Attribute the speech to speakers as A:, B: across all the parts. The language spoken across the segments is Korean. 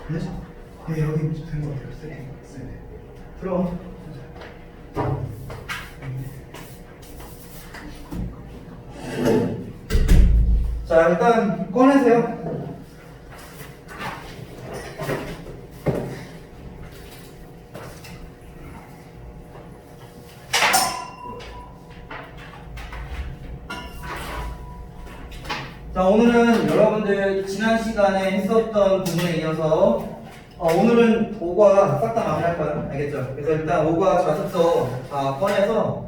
A: 네? 네, 여기 된 것 같아요. 세팅. 네. 들어와. 자, 일단 꺼내세요. 자, 오늘은 여러분들 지난 시간에 했었던 부분에 이어서 오늘은 5과 싹 다 마무리할 거예요. 알겠죠? 그래서 일단 5과 자습서 다 꺼내서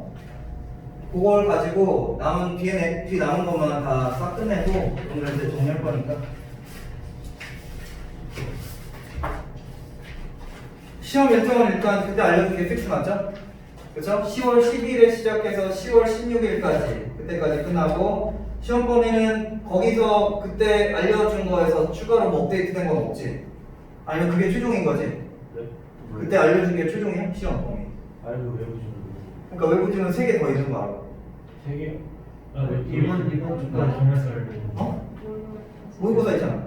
A: 그걸 가지고 뒤 남은 것만 다 싹 끝내고 오늘 이제 정리할 거니까. 시험 일정은 일단 그때 알려준 게 픽스 맞죠? 그쵸? 10월 10일에 시작해서 10월 16일까지 그때까지 끝나고 시험 범위는 거기서 그때 알려준 거에서 추가로 뭐 업데이트 된 건 없지? 아니면 그게 최종인 거지?
B: 네?
A: 그때 알려준 게 최종이야? 시험 범위.
B: 알고 외우시는
A: 그러니까 외부지는 3개 더 있는 거 알아.
B: 세 개?
C: 이번 주까지 정해서 알려줘.
A: 어? 모의고사 있잖아.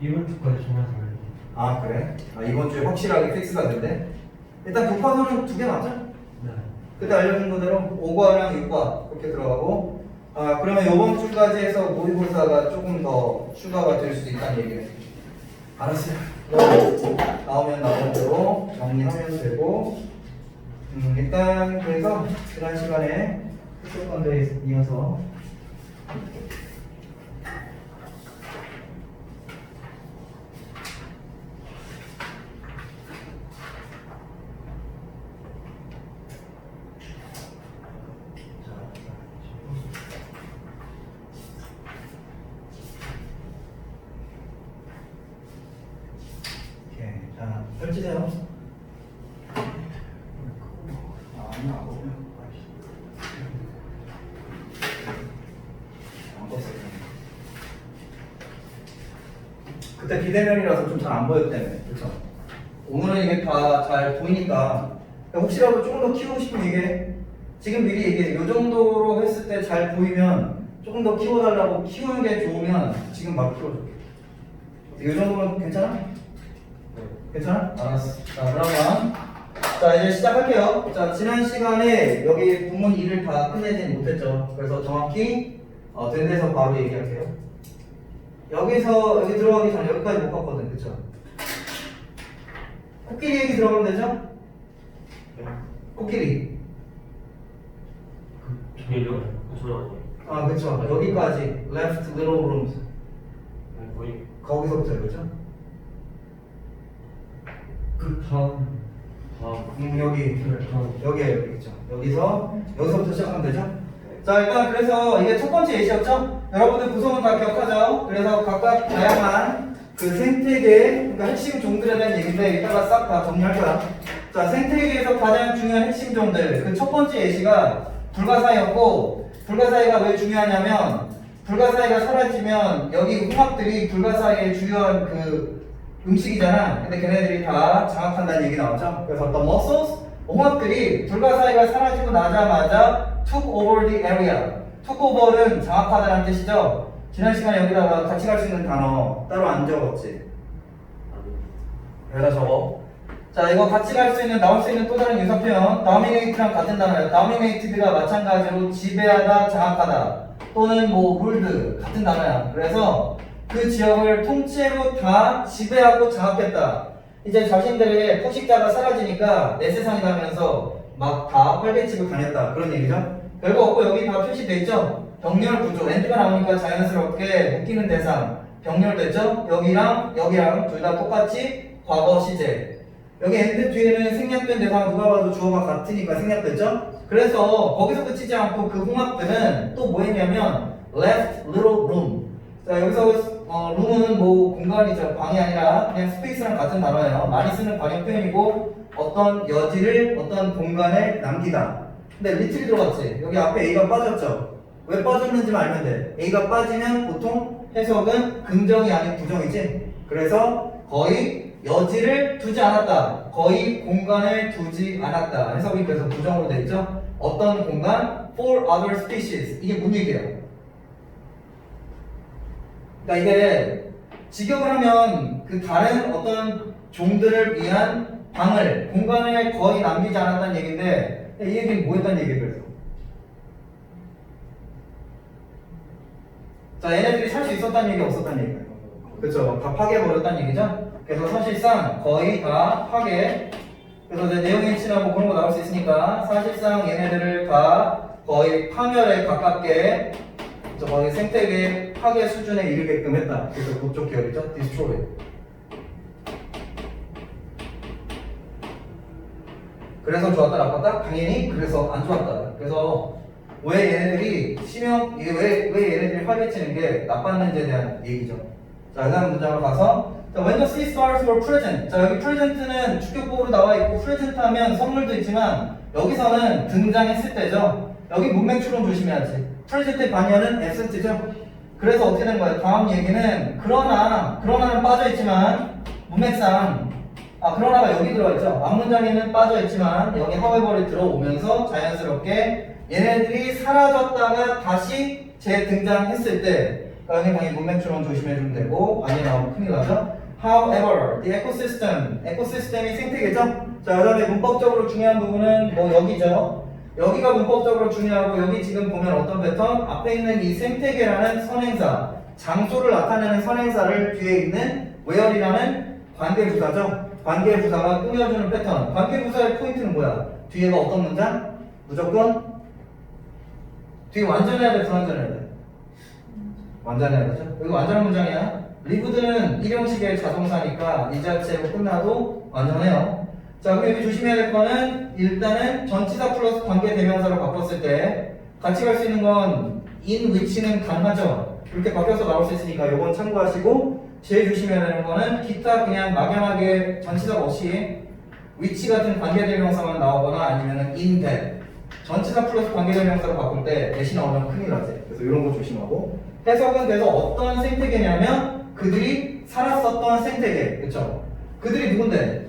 C: 이번 주까지 정해서 알려줘.
A: 아 그래? 이번 주에 확실하게 픽스가 된대? 일단 교과서는 2개 맞죠?
C: 네.
A: 그때 알려준 거대로 5과랑 6과 그렇게 들어가고 그러면 이번 주까지 해서 모의고사가 조금 더 추가가 될 수도 있다는 얘기네. 알았어요. 나오면 나오는 대로 정리하면 되고 일단 그래서 지난 시간에 했었던 데에 이어서 자, 펼치세요. 아니, 안 보면. 안 봤어요. 그때 비대면이라서 좀 잘 안 보였다며. 그쵸? 오늘은 이게 다 잘 보이니까. 혹시라도 조금 더 키우고 싶으면 이게, 지금 미리 얘기해. 요 정도로 했을 때 잘 보이면 조금 더 키워달라고 키우는 게 좋으면 지금 막 키워줄게. 요 정도면 괜찮아? 괜찮아? 알았어. 자, 그러면 자 이제 시작할게요. 자, 지난 시간에 여기 부문 2를 다 끝내진 못했죠. 그래서 정확히 된 데서 바로 얘기할게요. 여기서 여기 들어가기 전에 여기까지 못 갔거든, 그쵸? 코끼리 얘기 들어가면 되죠? 코끼리.
B: 저기요? 저는 아니에요.
A: 아, 그쵸. 여기까지 left little rooms.
B: 거의
A: 거기서부터 그죠?
C: 그 다음.
A: 여기
C: 다음.
A: 여기 있죠. 여기서부터 시작하면 되죠? 자, 일단 그래서 이게 첫 번째 예시였죠? 여러분들 구성은 다 기억하죠? 그래서 각각 다양한 그 생태계, 그러니까 핵심 종들에 대한 얘기인데 이따가 싹 다 정리할 거야. 자, 생태계에서 가장 중요한 핵심 종들. 그 첫 번째 예시가 불가사의였고, 불가사의가 왜 중요하냐면 불가사의가 사라지면 여기 홍합들이 불가사의의 주요한 그 음식이잖아. 근데 걔네들이 다 장악한다는 얘기 나오죠. 그래서 the mussels, 홍합들이 불가사의가 사라지고 나자마자 took over the area. took over는 장악하다는 뜻이죠. 지난 시간에 여기다가 같이 갈 수 있는 단어 따로 안 적었지? 여기다 적어. 자, 이거 같이 갈 수 있는, 나올 수 있는 또 다른 유사 표현 dominate랑 같은 단어예요. dominated가 마찬가지로 지배하다, 장악하다 또는 뭐 ruled 같은 단어야. 그래서 그 지역을 통째로 다 지배하고 장악했다. 이제 자신들의 포식자가 사라지니까 내 세상이다 하면서 막 다 활개치고 다녔다. 그런 얘기죠. 별거 없고 여기 다 표시돼 있죠. 병렬 구조, 엔드가 나오니까 자연스럽게 묶이는 대상 병렬됐죠. 여기랑 둘 다 똑같이 과거 시제. 여기 엔드 뒤에는 생략된 대상 누가 봐도 주어가 같으니까 생략됐죠. 그래서 거기서 끝이지 않고 그 홍합들은 또 뭐 했냐면 left little room. 자, 여기서 룸은 뭐 공간이죠. 방이 아니라 그냥 스페이스랑 같은 단어예요. 많이 쓰는 관용 표현이고 어떤 여지를 어떤 공간에 남기다. 근데 리틀이 들어갔지. 여기 앞에 A가 빠졌죠. 왜 빠졌는지만 알면 돼. A가 빠지면 보통 해석은 긍정이 아닌 부정이지. 그래서 거의 여지를 두지 않았다. 거의 공간을 두지 않았다. 해석이 그래서 부정으로 돼 있죠. 어떤 공간? For other species. 이게 뭔 얘기예요? 그러니까 이게 직역을 하면 그 다른 어떤 종들을 위한 방을, 공간을 거의 남기지 않았다는 얘기인데 이 얘기는 뭐였다는 얘기예요? 그래서 자, 얘네들이 살 수 있었다는 얘기, 없었다는 얘기예요? 그쵸, 다 파괴해버렸다는 얘기죠? 그래서 사실상 거의 다 파괴. 그래서 이제 내용의 친하고 그런 거 나올 수 있으니까 사실상 얘네들을 다 거의 파멸에 가깝게 거의 생태계 파괴 수준에 이르게끔 했다. 그래서 그쪽 계열이죠. destroy. 그래서 좋았다 나빴다? 당연히 그래서 안 좋았다. 그래서 왜 얘네들이 왜 얘네들이 활개치는 게 나빴는지에 대한 얘기죠. 자, 그 다음 문장으로 가서 자, when the sea stars were present. 자, 여기 present는 주격보로 나와 있고 present 하면 선물도 있지만 여기서는 등장했을 때죠. 여기 문맥 추론 조심해야지. present의 반면은 absent죠. 그래서 어떻게 된 거예요? 다음 얘기는 그러나는 빠져있지만 문맥상 그러나가 여기 들어있죠. 앞문장에는 빠져있지만 여기 however이 들어오면서 자연스럽게 얘네들이 사라졌다가 다시 재등장했을 때 여기 당연히 문맥 추론 조심해주면 되고 많이 나오면 큰일 나죠. However, the ecosystem, 에코시스템이 생태계죠. 자, 그다음에 문법적으로 중요한 부분은 뭐 여기죠. 여기가 문법적으로 중요하고 여기 지금 보면 어떤 패턴? 앞에 있는 이 생태계라는 선행사, 장소를 나타내는 선행사를 뒤에 있는 where이라는 관계부사죠. 관계부사가 꾸며주는 패턴. 관계부사의 포인트는 뭐야? 뒤에가 어떤 문장? 무조건 뒤에 완전해야 돼, 불완전해야 돼? 완전해야 되죠? 여기 완전한 문장이야. 리브드는 일형식의 자동사니까 이 자체로 끝나도 완전해요. 자, 그럼 여기 조심해야 될 거는 일단은 전치사 플러스 관계 대명사로 바꿨을 때 같이 갈 수 있는 건 in which는 가능하죠. 이렇게 바뀌어서 나올 수 있으니까 이건 참고하시고 제일 조심해야 되는 거는 기타 그냥 막연하게 전치사 없이 which 같은 관계 대명사만 나오거나 아니면은 in that 전치사 플러스 관계 대명사로 바꿀 때 대신 나오면 큰일 나지. 그래서 이런 거 조심하고 해석은 그래서 어떤 생태계냐면 그들이 살았었던 생태계, 그쵸? 그들이 누군데?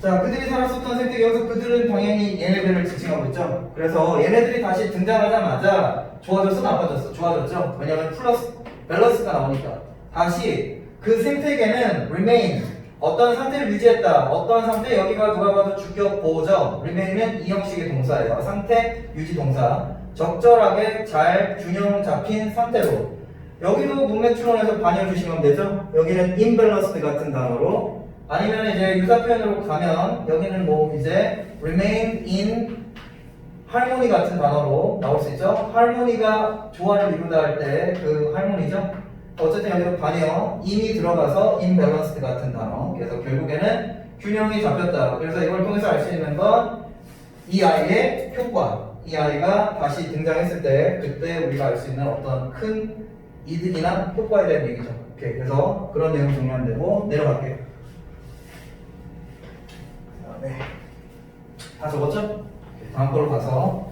A: 자, 그들이 살았었던 생태계, 여기서 그들은 당연히 얘네들을 지칭하고 있죠? 그래서 얘네들이 다시 등장하자마자 좋아졌어, 나빠졌어? 좋아졌죠? 왜냐면 플러스, 밸런스가 나오니까. 다시 그 생태계는 remain, 어떤 상태를 유지했다. 어떤 상태, 여기가 누가 봐도 주격 보호죠? remain은 이 형식의 동사예요. 상태, 유지 동사. 적절하게 잘 균형 잡힌 상태로. 여기도 문맥 추론에서 반영 주시면 되죠? 여기는 imbalanced 같은 단어로 아니면 이제 유사 표현으로 가면 여기는 뭐 이제 remain in harmony 같은 단어로 나올 수 있죠? harmony가 조화를 이루다 할 때 그 harmony죠? 어쨌든 여기도 반영 in이 들어가서 imbalanced 같은 단어. 그래서 결국에는 균형이 잡혔다. 그래서 이걸 통해서 알 수 있는 건 이 아이의 효과. 이 아이가 다시 등장했을 때 그때 우리가 알 수 있는 어떤 큰 이득이나 효과에 대한 얘기죠. 오케이. 그래서 그런 내용 정리하면 되고 내려갈게요. 네. 다 적었죠? 오케이. 다음 걸로 가서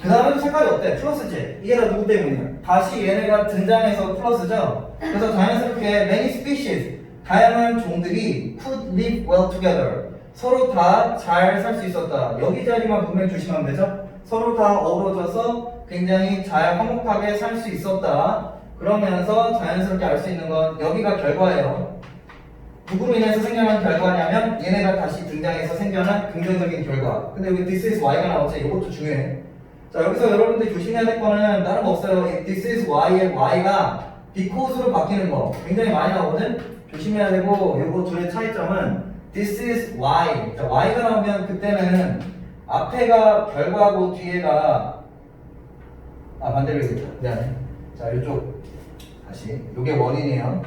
A: 그 다음에도 색깔이 어때? 플러스지? 이게 다 누구 때문이야? 다시 얘네가 등장해서 플러스죠? 그래서 자연스럽게 many species 다양한 종들이 could live well together 서로 다 잘 살 수 있었다. 여기 자리만 문맥 조심하면 되죠? 서로 다 어우러져서 굉장히 잘 화목하게 살 수 있었다. 그러면서 자연스럽게 알 수 있는 건 여기가 결과예요. 누구로 인해서 생겨난 결과냐면 얘네가 다시 등장해서 생겨난 긍정적인 결과. 근데 여기 this is why가 나오죠. 이것도 중요해. 자, 여기서 여러분들이 조심해야 될 거는 다른 거 없어요. this is why의 y가 because로 바뀌는 거 굉장히 많이 나오거든. 조심해야 되고 요거 둘의 차이점은 this is why. 자, y가 나오면 그때는 앞에가 결과고 뒤에가 반대로 얘기했죠. 미안해. 자, 이쪽 다시 요게 원인이에요.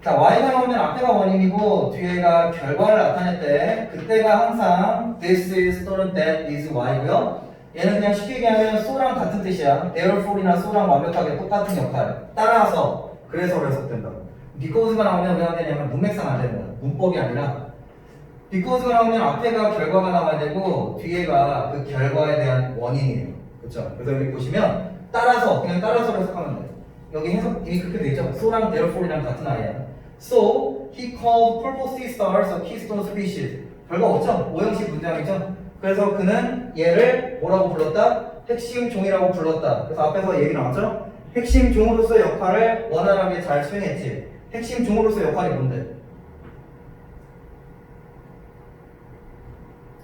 A: 자, y가 나오면 앞에가 원인이고 뒤에가 결과를 나타낼 때 그때가 항상 this is 또는 that is y고요. 얘는 그냥 쉽게 얘기하면 so랑 같은 뜻이야. therefore이나 so랑 완벽하게 똑같은 역할. 따라서 그래서 해석된다. because가 나오면 왜 안 되냐면 문맥상 안 되는 거야. 문법이 아니라 because가 나오면 앞에가 결과가 나와야 되고 뒤에가 그 결과에 대한 원인이에요. 그렇죠? 그래서 여기 보시면 따라서 그냥 따라서 해석하면 돼. 여기 해석 이미 그렇게 돼 있죠. so랑 therefore이랑 같은 아이야. So he called purple sea stars a keystone species. 별거 없죠? 오형식 문장이죠. 그래서 그는 얘를 뭐라고 불렀다? 핵심 종이라고 불렀다. 그래서 앞에서 얘기 나왔죠? 핵심 종으로서의 역할을 원활하게 잘 수행했지. 핵심 종으로서의 역할이 뭔데?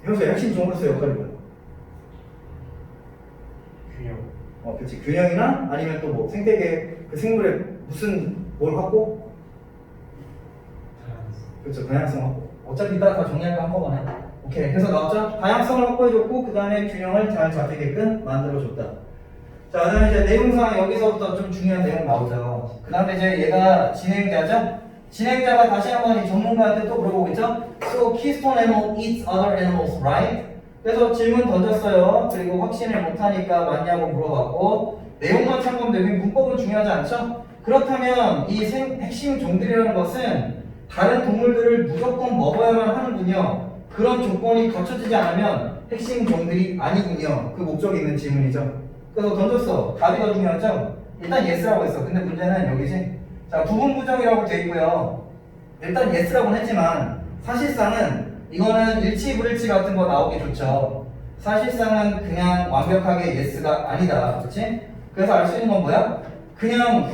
A: 형수야, 핵심 종으로서의 역할이 뭐야?
B: 균형.
A: 그렇지. 균형이나 아니면 또 뭐 생태계 그 생물의 무슨 뭘 확보? 그렇죠. 다양성 확보. 어차피 이따가 다 정리할까 한꺼번에. 오케이. 그래서 나왔죠? 다양성을 확보해줬고 그 다음에 균형을 잘 잡히게끔 만들어줬다. 자, 그다음에 이제 내용상 여기서부터 좀 중요한 내용 나오죠. 그 다음에 이제 얘가 진행자죠. 진행자가 다시 한번 이 전문가한테 또 물어보겠죠. So keystone animal eats other animals, right? 그래서 질문 던졌어요. 그리고 확신을 못하니까 맞냐고 물어봤고 내용만 참고하면 되고 문법은 중요하지 않죠? 그렇다면 이 핵심 종들이라는 것은 다른 동물들을 무조건 먹어야만 하는군요. 그런 조건이 갖춰지지 않으면 핵심 종들이 아니군요. 그 목적이 있는 질문이죠. 그래서 던졌어. 답이 더 중요하죠? 일단 yes라고 했어. 근데 문제는 여기지. 자, 부분 부정이라고 돼 있고요. 일단 yes라고는 했지만 사실상은 이거는 일치 불일치 같은 거 나오기 좋죠. 사실상은 그냥 완벽하게 yes가 아니다. 그렇지? 그래서 알 수 있는 건 뭐야? 그냥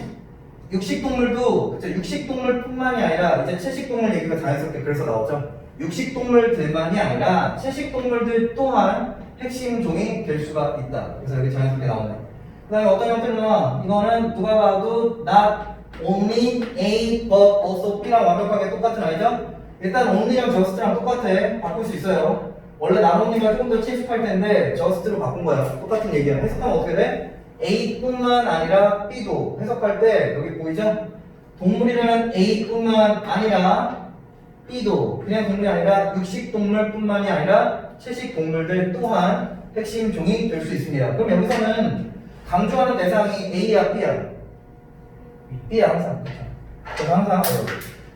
A: 육식동물도 그쵸? 육식동물뿐만이 아니라 이제 채식동물 얘기가 자연스럽게 그래서 나오죠. 육식동물들만이 아니라 채식동물들 또한 핵심 종이 될 수가 있다. 그래서 여기 자연스럽게 나오네. 그 다음에 어떤 형태로 나와? 이거는 누가 봐도 not only A but also B랑 완벽하게 똑같은 아이죠? 일단 only랑 just랑 똑같아. 바꿀 수 있어요. 원래 not only가 조금 더 친숙할 텐데 just로 바꾼 거야. 똑같은 얘기야. 해석하면 어떻게 돼? A뿐만 아니라 B도 해석할 때 여기 보이죠? 동물이라면 A뿐만 아니라 B도 그냥 동물이 아니라 육식동물뿐만이 아니라 채식동물들 또한 핵심 종이 될 수 있습니다. 그럼 여기서는 강조하는 대상이 A야 B야? B야 항상. 그래서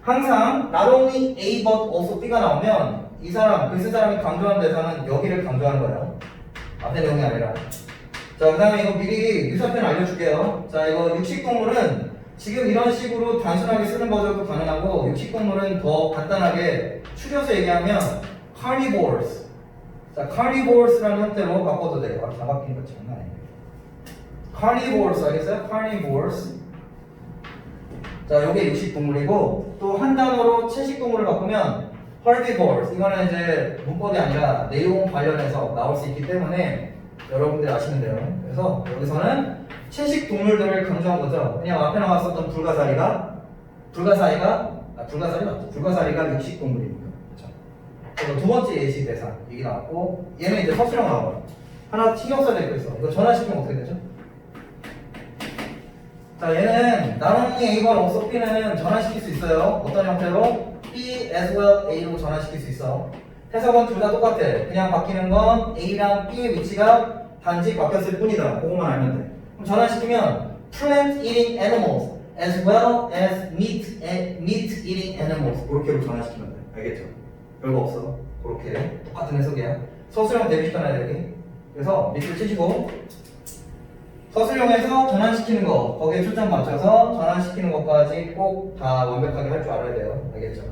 A: 항상 not only A but also B가 나오면 이 사람, 글 쓴 사람이 강조하는 대상은 여기를 강조하는 거예요. 앞에 내용이 아니라. 자, 그 다음에 이거 미리 유사편 알려줄게요. 자, 이거 육식동물은 지금 이런 식으로 단순하게 쓰는 버전도 가능하고 육식동물은 더 간단하게 추려서 얘기하면 carnivores. 자, carnivores라는 형태로 바꿔도 돼요. 다 바뀐 거 장난 아니에요. carnivores 알겠어요? carnivores. 자, 요게 육식동물이고 또 한 단어로 채식동물을 바꾸면 herbivores. 이거는 이제 문법이 아니라 내용 관련해서 나올 수 있기 때문에 여러분들이 아시면 돼요. 그래서 여기서는 채식 동물들을 강조한 거죠. 그냥 앞에 나왔었던 불가사리가 육식 동물이니까. 그렇죠. 그래서 두 번째 예시 대상 얘기 나왔고 얘는 이제 서술형 나와요. 하나 신경 써야 될 거 있어. 이거 전환시키면 어떻게 되죠? 자, 얘는 나눠니 A가 없어 B는 전환시킬 수 있어요. 어떤 형태로? B as well A로 전환시킬 수 있어. 해석은 둘 다 똑같아. 그냥 바뀌는 건 A랑 B의 위치가 단지 바뀌었을 뿐이다. 그것만 알면 돼. 그럼 전환시키면 plant eating animals as well as meat eating animals 그렇게로 전환시키면 돼. 알겠죠? 별거 없어. 그렇게 똑같은 해석이야. 서술형 대비시켜놔야 되기. 그래서 밑줄 치시고 서술형에서 전환시키는 거 거기에 초점 맞춰서 전환시키는 것까지 꼭 다 완벽하게 할 줄 알아야 돼요. 알겠죠?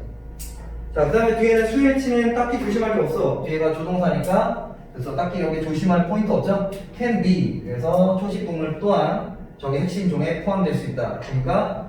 A: 자, 그 다음에 뒤에는 수일치는 딱히 조심할 게 없어. 뒤에가 조동사니까 그래서 딱히 여기 조심할 포인트 없죠? can be. 그래서 초식동물 또한 저기 핵심 종에 포함될 수 있다. 그러니까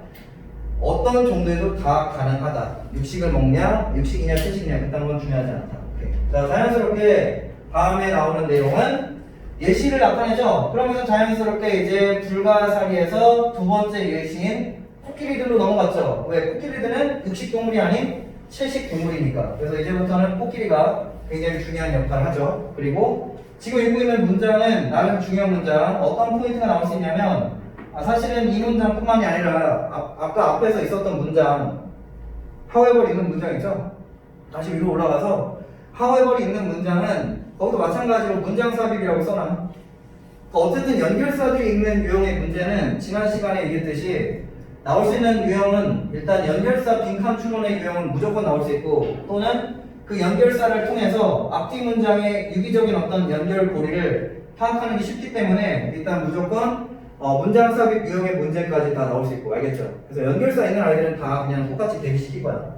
A: 어떤 종들도 다 가능하다. 육식을 먹냐, 육식이냐, 채식이냐 그딴 건 중요하지 않다. 오케이. 자, 자연스럽게 다음에 나오는 내용은 예시를 나타내죠. 그러면서 자연스럽게 이제 불가사리에서 두 번째 예시인 코끼리들로 넘어갔죠. 왜? 코끼리들은 육식동물이 아닌 채식동물이니까. 그래서 이제부터는 코끼리가 굉장히 중요한 역할을 하죠. 그리고 지금 읽고 있는 문장은 나름 중요한 문장. 어떤 포인트가 나올 수 있냐면 사실은 이 문장뿐만이 아니라 아까 앞에서 있었던 문장 however 있는 문장 있죠? 다시 위로 올라가서 however 있는 문장은 거기도 마찬가지로 문장 삽입이라고 써놔. 어쨌든 연결사들이 있는 유형의 문제는 지난 시간에 얘기했듯이 나올 수 있는 유형은 일단 연결사 빈칸 추론의 유형은 무조건 나올 수 있고 또는 그 연결사를 통해서 앞뒤 문장의 유기적인 어떤 연결고리를 파악하는 게 쉽기 때문에 일단 무조건 문장 삽입 유형의 문제까지 다 나올 수 있고 알겠죠? 그래서 연결사 있는 아이들은 다 그냥 똑같이 대비시킬 거야.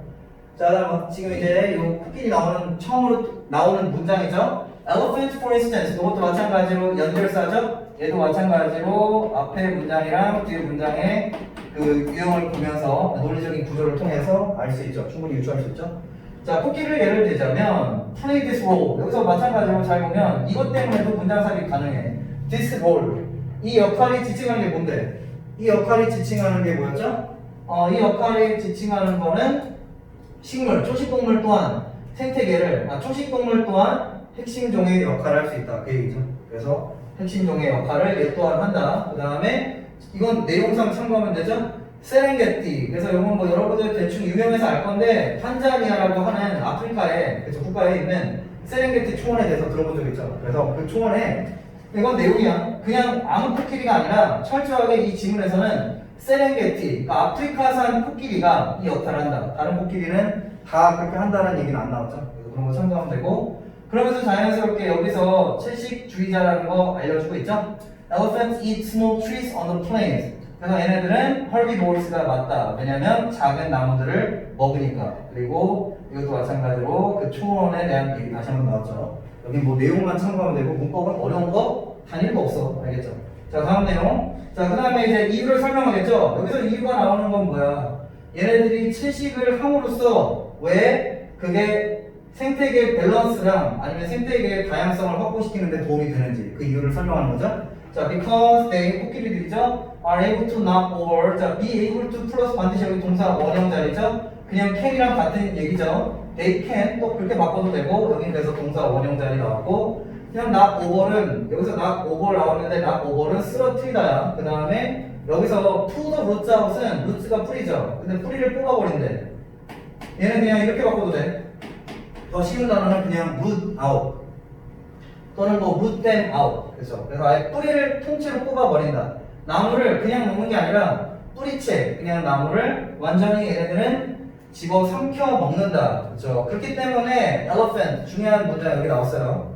A: 자, 지금 이제 이 코끼리 처음으로 나오는 문장이죠? elephant for instance 이것도 마찬가지로 연결사죠. 얘도 마찬가지로 앞에 문장이랑 뒤에 문장의 그 유형을 보면서 논리적인 구조를 통해서 알 수 있죠. 충분히 유추할 수 있죠. 자, 코끼리를 예를 들자면 play this role 여기서 마찬가지로 잘 보면 이것 때문에도 문장 삽입 가능해. this role 이 역할이 지칭하는 게 뭔데? 이 역할이 지칭하는 게 뭐였죠? 이 역할이 지칭하는 거는 식물, 초식동물 또한 생태계를 초식동물 또한 핵심 종의 역할을 할 수 있다 그 얘기죠. 그래서 핵심 종의 역할을 얘 또한 한다. 그 다음에 이건 내용상 참고하면 되죠. 세렝게티 그래서 이건 뭐 여러분들 대충 유명해서 알 건데 탄자니아라고 하는 아프리카의 그 국가에 있는 세렝게티 초원에 대해서 들어본 적 있죠. 그래서 그 초원에 이건 내용이야. 그냥 아무 코끼리가 아니라 철저하게 이 지문에서는 세렝게티 그러니까 아프리카산 코끼리가 이 역할을 한다. 다른 코끼리는 다 그렇게 한다는 얘기는 안 나왔죠. 그래서 그런 거 참고하면 되고 그러면서 자연스럽게 여기서 채식주의자라는 거 알려주고 있죠. Elephants eat small trees on the plains. 그래서 얘네들은 herbivores가 맞다. 왜냐면 작은 나무들을 먹으니까. 그리고 이것도 마찬가지로 그 초원에 대한 얘기 다시 한번 나왔죠. 여기 뭐 내용만 참고하면 되고 문법은 어려운 거 단일거 없어. 알겠죠? 자 다음 내용. 자 그 다음에 이제 이유를 설명하겠죠. 여기서 이유가 나오는 건 뭐야? 얘네들이 채식을 함으로써 왜 그게 생태계 밸런스랑 아니면 생태계의 다양성을 확보시키는 데 도움이 되는지 그 이유를 설명하는 거죠. 자, because they 코끼리들이죠. are able to knock over. 자, be able to 플러스 반드시 여기 동사 원형 자리죠. 그냥 can이랑 같은 얘기죠. they can 또 그렇게 바꿔도 되고 여기 그래서 동사 원형 자리 나왔고 그냥 knock over는 여기서 knock over 나왔는데 knock over는 쓰러뜨리다야. 그 다음에 여기서 to the roots out은 roots가 뿌리죠. 근데 뿌리를 뽑아버린대. 얘는 그냥 이렇게 바꿔도 돼. 더 쉬운 단어는 그냥 root out 또는 뭐 root them out. 그렇죠. 그래서 아예 뿌리를 통째로 뽑아버린다. 나무를 그냥 먹는 게 아니라 뿌리채 그냥 나무를 완전히 얘네들은 집어 삼켜 먹는다. 그렇죠. 그렇기 때문에 elephant 중요한 문장 여기 나왔어요.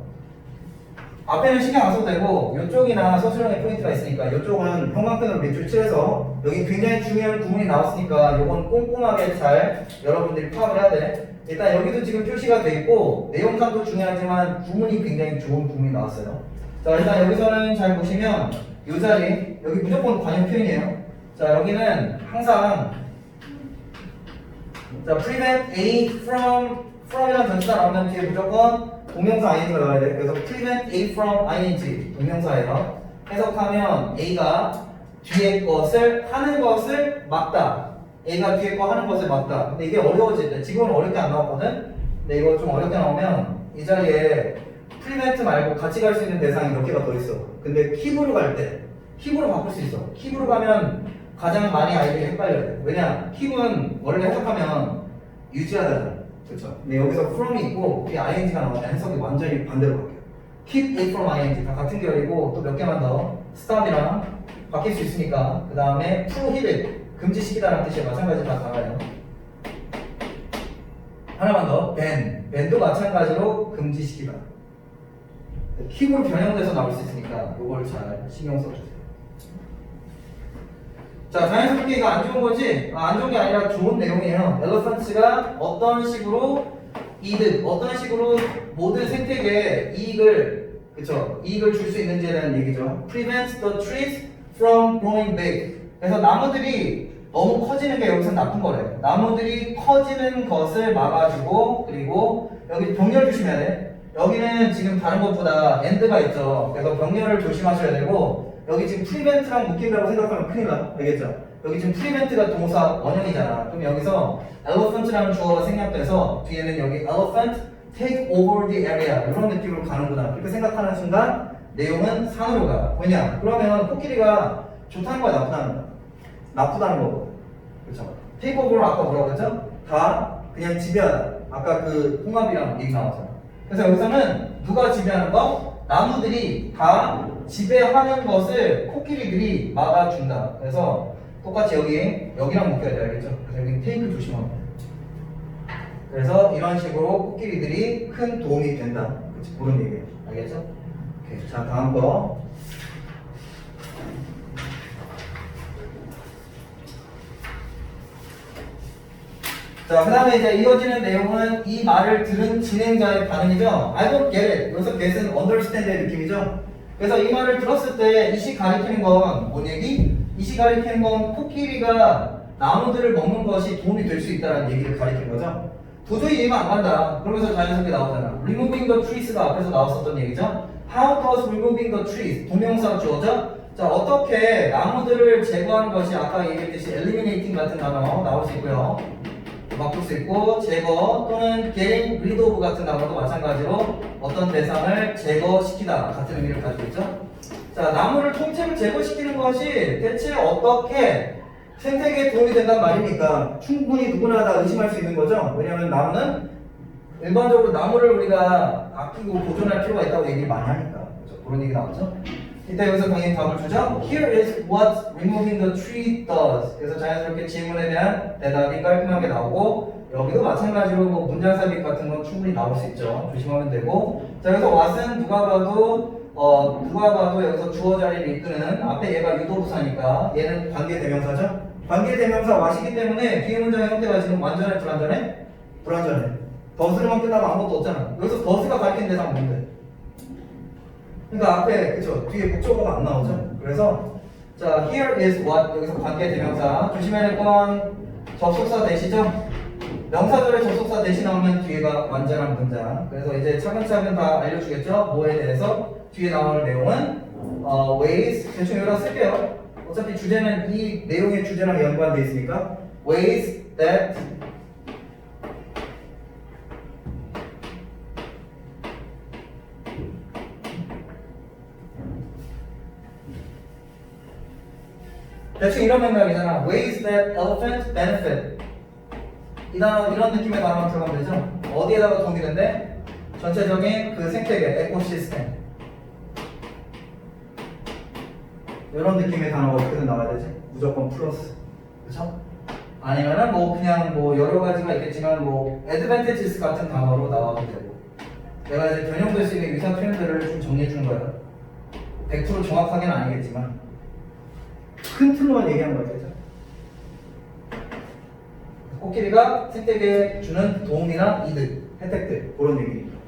A: 앞에는 신경 안 써도 되고 이쪽이나 서술형의 포인트가 있으니까 이쪽은 형광펜으로 밑줄 칠해서 여기 굉장히 중요한 구문이 나왔으니까 이건 꼼꼼하게 잘 여러분들이 파악을 해야 돼. 일단 여기도 지금 표시가 돼 있고 내용상도 중요하지만 구문이 굉장히 좋은 구문이 나왔어요. 자 일단 여기서는 잘 보시면 이 자리 여기 무조건 관용 표현이에요. 자 여기는 항상 자 prevent A from이라는 전치사 나오면 뒤에 무조건 동명사 ing가 나와야 돼. 그래서 prevent A from ing 동명사예요. 해석하면 A가 뒤에 것을 하는 것을 막다. A가 뒤에 거 하는 것을 막다. 근데 이게 어려워질 때 지금은 어렵게 안 나왔거든. 근데 이거 좀 어렵게 나오면 이 자리에 prevent 말고 같이 갈 수 있는 대상이 몇 개가 더 있어. 근데 keep으로 갈 때 keep으로 바꿀 수 있어. keep으로 가면 가장 많이 아이들이 헷갈려야 돼. 왜냐? keep은 원래 해석하면 유지하다잖아. 그렇죠. 근데 여기서 from이 있고 이 ing가 나오면 해석이 완전히 반대로 바뀌어요. keep A from ing 다 같은 결이고 또 몇 개만 더 stop이랑 바뀔 수 있으니까 그 다음에 prohibit 금지시키다라는 뜻이 마찬가지로 다 달아요. 하나만 더 ban도 마찬가지로 금지시키다. keep으로 변형돼서 나올 수 있으니까 이걸 잘 신경 써주세요. 자, 자연스럽게 이거 안 좋은 거지? 안 좋은 게 아니라 좋은 내용이에요. 엘러펀트가 어떤 식으로 이득, 어떤 식으로 모든 생태계에 이익을, 그쵸? 이익을 줄 수 있는지에 대한 얘기죠. prevents the trees from growing big. 그래서 나무들이 너무 커지는 게 여기서 나쁜 거래. 나무들이 커지는 것을 막아주고, 그리고 여기 병렬 조심해야 돼. 여기는 지금 다른 것보다 end가 있죠. 그래서 병렬을 조심하셔야 되고, 여기 지금 prevent랑 묶인다고 생각하면 큰일 나. 알겠죠? 여기 지금 prevent가 동사 원형이잖아. 그럼 여기서 elephant라는 주어가 생략돼서 뒤에는 여기 elephant take over the area 이런 느낌으로 가는구나. 그렇게 생각하는 순간 내용은 산으로 가. 왜냐? 그러면 코끼리가 좋다는 거야, 나쁘다는 거야? 나쁘다는 거고. 그렇죠? take over를 아까 뭐라고 했죠? 다 그냥 지배하다. 아까 그 홍합이랑 얘기 나왔잖아. 그래서 여기서는 누가 지배하는 거? 나무들이 다 지배하는 것을 코끼리들이 막아준다. 그래서 똑같이 여기랑 묶여야 돼. 알겠죠? 그래서 여기 테이크 조심하면 돼. 그래서 이런 식으로 코끼리들이 큰 도움이 된다. 그치? 그런 얘기예요. 알겠죠? 오케이. 자, 다음 거. 자, 그 다음에 이제 이어지는 내용은 이 말을 들은 진행자의 반응이죠. I don't get it. 여기서 get은 understand의 느낌이죠. 그래서 이 말을 들었을 때 이 시 가리키는 건 뭔 얘기? 이 시 가리키는 건 코끼리가 나무들을 먹는 것이 도움이 될 수 있다는 얘기를 가리키는 거죠. 도저히 이해가 안 간다. 그러면서 자연스럽게 나오잖아. Removing the trees가 앞에서 나왔었던 얘기죠. How does removing the trees? 동명사가 주어져. 자, 어떻게 나무들을 제거하는 것이 아까 얘기했듯이 eliminating 같은 단어 나올 수 있고요. 바꿀 수 있고, 제거 또는 getting rid of 같은 단어도 마찬가지로 어떤 대상을 제거시키다 같은 의미를 가지고 있죠. 자, 나무를 통째로 제거시키는 것이 대체 어떻게 생태계에 도움이 된단 말이니까 충분히 누구나 다 의심할 수 있는 거죠. 왜냐하면 나무는 일반적으로 나무를 우리가 아끼고 보존할 필요가 있다고 얘기를 많이 하니까. 그렇죠? 그런 얘기 나왔죠. 이때 여기서 당연히 답을 주죠. Here is what removing the tree does. 그래서 자연스럽게 질문에 대한 대답이 깔끔하게 나오고, 여기도 마찬가지로 뭐 문장 삽입 같은 건 충분히 나올 수 있죠. 조심하면 되고. 자, 여기서 what은 누가 봐도 여기서 주어 자리를 이끄는, 앞에 얘가 유도부사니까 얘는 관계대명사죠. 관계대명사 what이기 때문에 뒤에 문장의 형태가 지금 완전해 불완전해? 불완전해. 더스로만 끝나면 아무것도 없잖아. 여기서 더스가 가리킨 대상은 뭔데? 그러니까 앞에 그쵸 뒤에 목적어가 안 나오죠. 그래서 자 here is what 여기서 관계 대명사 조심해야 될 건 접속사 대시죠. 명사절에 접속사 대시 나오면 뒤에가 완전한 문장. 그래서 이제 차근차근 다 알려주겠죠. 뭐에 대해서 뒤에 나올 내용은 ways 대충 여기다 쓸게요. 어차피 주제는 이 내용의 주제랑 연관돼 있으니까 ways that 대충 이런 맥락이잖아. Ways that elephant benefit. 이 단어 이런 느낌의 단어만 들어가면 되죠. 어디에다가 도움이 된대? 전체적인 그 생태계, 에코시스템. 이런 느낌의 단어가 어떻게든 나와야 되지? 무조건 플러스. 그쵸? 아니면은 뭐 그냥 뭐 여러 가지가 있겠지만 뭐 advantages 같은 단어로 나와도 되고. 내가 이제 변형될 수 있는 유사 표현들을 좀 정리해 주는 거야. 100% 정확하게는 아니겠지만. 큰 틀로만 얘기하는 거 같아요. 코끼리가 생태계에 주는 도움이나 이득, 혜택들 그런 얘기입니다.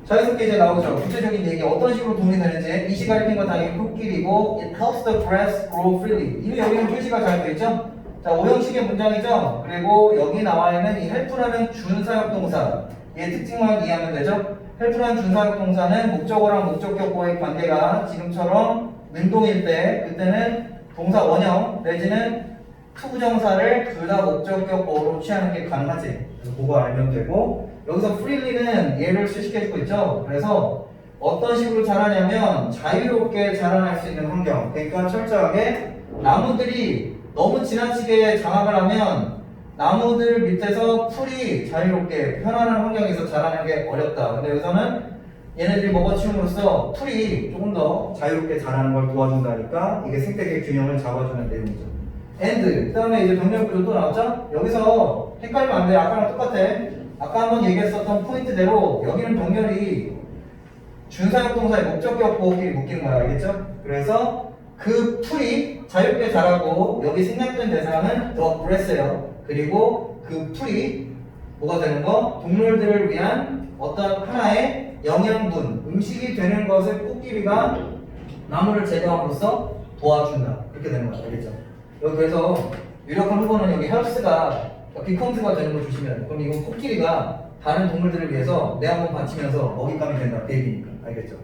A: 자연스럽게 이제 나오죠. 구체적인 얘기 어떤 식으로 도움이 되는지 이 시가 가리킨 건 당연히 코끼리고 It helps the grass grow freely. 이미 여기는 표시가 잘 되어 있죠. 자, 오형식의 문장이죠. 그리고 여기 나와 있는 이 help라는 준사역 동사 얘 특징만 이해하면 되죠. help라는 준사역 동사는 목적어랑 목적격보의 관계가 지금처럼 능동일 때 그때는 동사 원형 내지는 투부정사를 둘 다 목적격보로 취하는 게 가능하지. 그래서 그거 알면 되고 여기서 freely는 얘를 수식해주고 있죠. 그래서 어떤 식으로 자라냐면 자유롭게 자라날 수 있는 환경. 그러니까 철저하게 나무들이 너무 지나치게 장악을 하면 나무들 밑에서 풀이 자유롭게 편안한 환경에서 자라나기 어렵다. 근데 여기서는 얘네들이 먹어치움으로써 풀이 조금 더 자유롭게 자라는 걸 도와준다니까 이게 생태계 균형을 잡아주는 내용이죠. and 그 다음에 이제 병렬 구조 또 나왔죠? 여기서 헷갈리면 안 돼. 아까랑 똑같아. 아까 한번 얘기했었던 포인트대로 여기는 병렬이 준사역 동사의 목적격 보호끼리 묶이는 거야. 알겠죠? 그래서 그 풀이 자유롭게 자라고 여기 생략된 대상은 the grass예요. 그리고 그 풀이 뭐가 되는 거? 동물들을 위한 어떤 하나의 영양분, 음식이 되는 것을 코끼리가 나무를 제거함으로써 도와준다. 그렇게 되는 거야. 알겠죠? 여기 그래서 유력한 후보는 여기 helps가 비컨트가 되는 걸 조심해야 돼. 그럼 이건 코끼리가 다른 동물들을 위해서 내 한번 받치면서 먹잇감이 된다. 그 얘기니까. 알겠죠?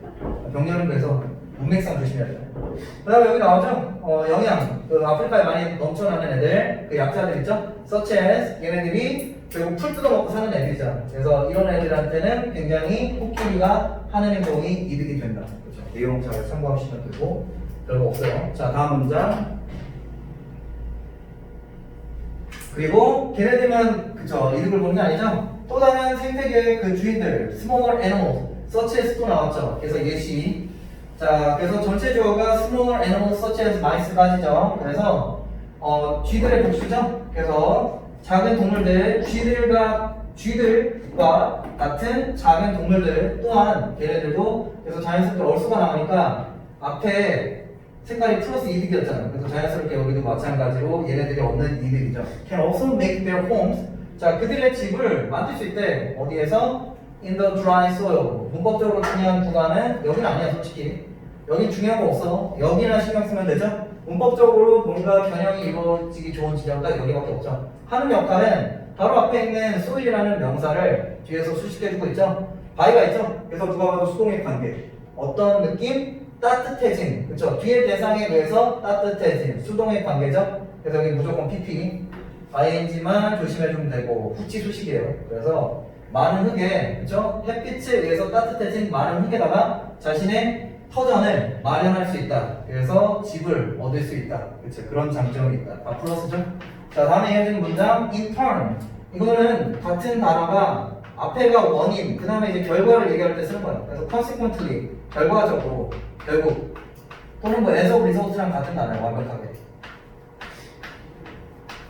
A: 병렬은 그래서 문맥상 조심해야 돼. 그 다음에 여기 나오죠? 영양. 그 아프리카에 많이 넘쳐나는 애들, 그 약자들 있죠? such as 얘네들이 결국 풀 뜯어먹고 사는 애들이잖아. 그래서 이런 애들한테는 굉장히 코끼리가 하는 행동이 이득이 된다. 그렇죠? 내용 잘 참고하시면 되고 별거 없어요. 자, 다음 문장. 그리고 걔네들만 그쵸 이득을 보는 게 아니죠. 또 다른 생태계의 그 주인들, smaller animals, such as 또 나왔죠. 그래서 예시. 자, 그래서 전체 주어가 smaller animals such as mice까지죠. 그래서 쥐들의 복수죠. 그래서 작은 동물들, 쥐들과 같은 작은 동물들 또한 걔네들도 그래서 자연스럽게 얼수가 나오니까 앞에 색깔이 플러스 이득이었잖아. 그래서 자연스럽게 여기도 마찬가지로 얘네들이 얻는 이득이죠. Can also make their homes. 자, 그들의 집을 만들 수 있대. 어디에서? In the dry soil. 문법적으로 중요한 구간은 여기는 아니야, 솔직히. 여기 중요한 거 없어. 여기나 신경 쓰면 되죠? 문법적으로 뭔가 겨냥이 이루어지기 좋은 지점 딱 여기밖에 없죠. 하는 역할은 바로 앞에 있는 soil이라는 명사를 뒤에서 수식해주고 있죠. by가 있죠. 그래서 누가 봐도 수동의 관계. 어떤 느낌? 따뜻해진. 그쵸? 뒤에 대상에 의해서 따뜻해진. 수동의 관계죠. 그래서 여기 무조건 pp. ing만 조심해주면 되고 후치 수식이에요. 그래서 많은 흙에, 그쵸? 햇빛에 의해서 따뜻해진 많은 흙에다가 자신의 터전을 마련할 수 있다. 그래서 집을 얻을 수 있다. 그쵸? 그런 장점이 있다. 다 플러스죠? 자, 다음에 해준 문장 in turn. 이거는 같은 단어가 앞에가 원인, 그 다음에 이제 결과를 얘기할 때 쓰는 거예요. 그래서 consequently, 결과적으로, 결국, 또는 뭐 as a result랑 같은 단어예요. 완벽하게.